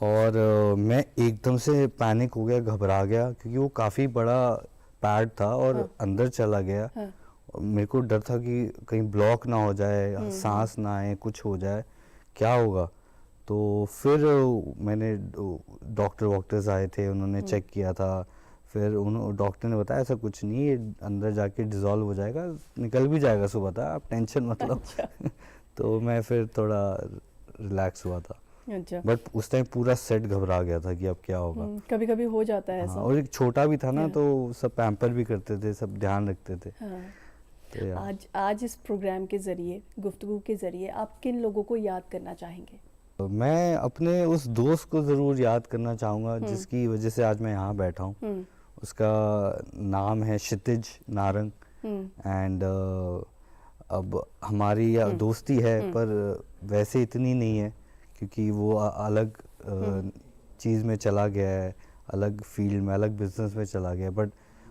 C: और मैं एकदम से पैनिक हो गया, घबरा गया, क्योंकि वो काफ़ी बड़ा पैड था और अंदर चला गया। और मेरे को डर था कि कहीं ब्लॉक ना हो जाए, सांस ना आए, कुछ हो जाए, क्या होगा। तो फिर मैंने डॉक्टर्स आए थे, उन्होंने चेक किया था, फिर डॉक्टर ने बताया ऐसा कुछ नहीं, ये अंदर जाके डिज़ोल्व हो जाएगा, निकल भी जाएगा सुबह तक, आप टेंशन मत लो। तो मैं फिर थोड़ा रिलैक्स हुआ था,
A: अच्छा।
C: बट उस टाइम पूरा सेट घबरा गया था कि अब क्या होगा।
A: कभी कभी हो जाता है
C: हाँ,
A: ऐसा।
C: और एक छोटा भी था ना, तो सब पैम्पर भी करते थे, सब ध्यान रखते थे।
A: हाँ।
C: तो यार,
A: आज इस प्रोग्राम के जरिए, गुफ्तगू के जरिए आप किन लोगों को याद करना चाहेंगे?
C: मैं अपने उस दोस्त को ज़रूर याद करना चाहूँगा जिसकी वजह से आज मैं यहाँ बैठा हूँ। उसका नाम है क्षितिज नारंग, एंड अब हमारी दोस्ती है, पर वैसे इतनी नहीं है, क्योंकि वो अलग चीज़ में चला गया है, अलग फील्ड में, अलग बिजनेस में चला गया, बट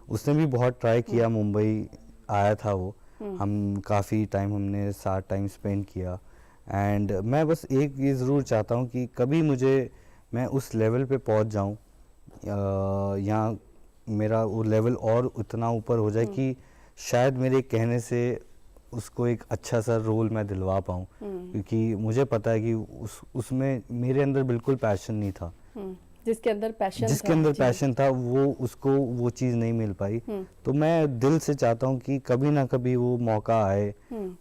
C: उसने भी बहुत ट्राई किया। मुंबई आया था वो, हम काफ़ी टाइम हमने साथ टाइम स्पेंड किया, एंड मैं बस एक ये ज़रूर चाहता हूँ कि कभी मैं उस लेवल पे पहुँच जाऊँ, या मेरा वो लेवल और उतना ऊपर हो जाए कि शायद मेरे कहने से उसको एक अच्छा सा रोल मैं दिलवा पाऊँ, क्योंकि मुझे पता है कि उसमें मेरे अंदर बिल्कुल पैशन नहीं था।
A: जिसके अंदर
C: पैशन था वो उसको वो चीज़ नहीं मिल पाई। तो मैं दिल से चाहता हूँ कि कभी ना कभी वो मौका आए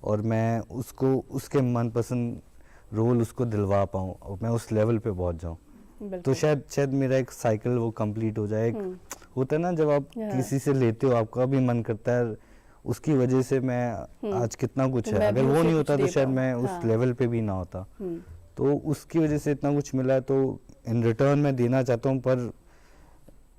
C: और मैं उसको उसके मनपसंद रोल उसको दिलवा पाऊँ और मैं उस लेवल पे पहुँच जाऊँ। तो शायद मेरा एक साइकिल वो कंप्लीट हो जाए। होता है ना, जब आप किसी से लेते हो आपका भी मन करता है उसकी वजह से मैं आज कितना कुछ है, अगर वो नहीं होता तो शायद मैं उस लेवल पे भी ना होता। तो उसकी वजह से इतना कुछ मिला है, तो इन रिटर्न मैं देना चाहता हूँ, पर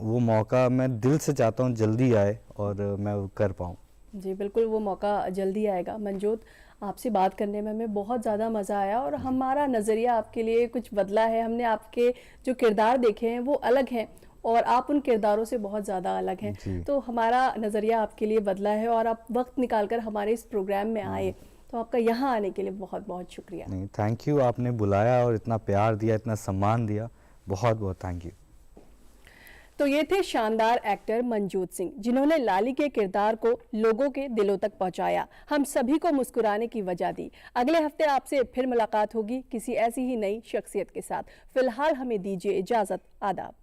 C: वो मौका मैं दिल से चाहता हूँ जल्दी आए और मैं वो कर पाऊँ।
A: जी बिल्कुल, वो मौका जल्दी आएगा। मंजोत, आपसे बात करने में हमें बहुत ज़्यादा मज़ा आया और हमारा नज़रिया आपके लिए कुछ बदला है। हमने आपके जो किरदार देखे हैं वो अलग हैं और आप उन किरदारों से बहुत ज़्यादा अलग हैं। तो हमारा नज़रिया आपके लिए बदला है और आप वक्त निकाल कर हमारे इस प्रोग्राम में आए, तो आपका यहाँ आने के लिए बहुत बहुत शुक्रिया।
C: नहीं, थैंक यू, आपने बुलाया और इतना प्यार दिया, इतना सम्मान दिया, बहुत बहुत थैंक यू।
A: तो ये थे शानदार एक्टर मंजूत सिंह, जिन्होंने लाली के किरदार को लोगों के दिलों तक पहुंचाया, हम सभी को मुस्कुराने की वजह दी। अगले हफ्ते आपसे फिर मुलाकात होगी किसी ऐसी ही नई शख्सियत के साथ। फिलहाल हमें दीजिए इजाजत। आदाब।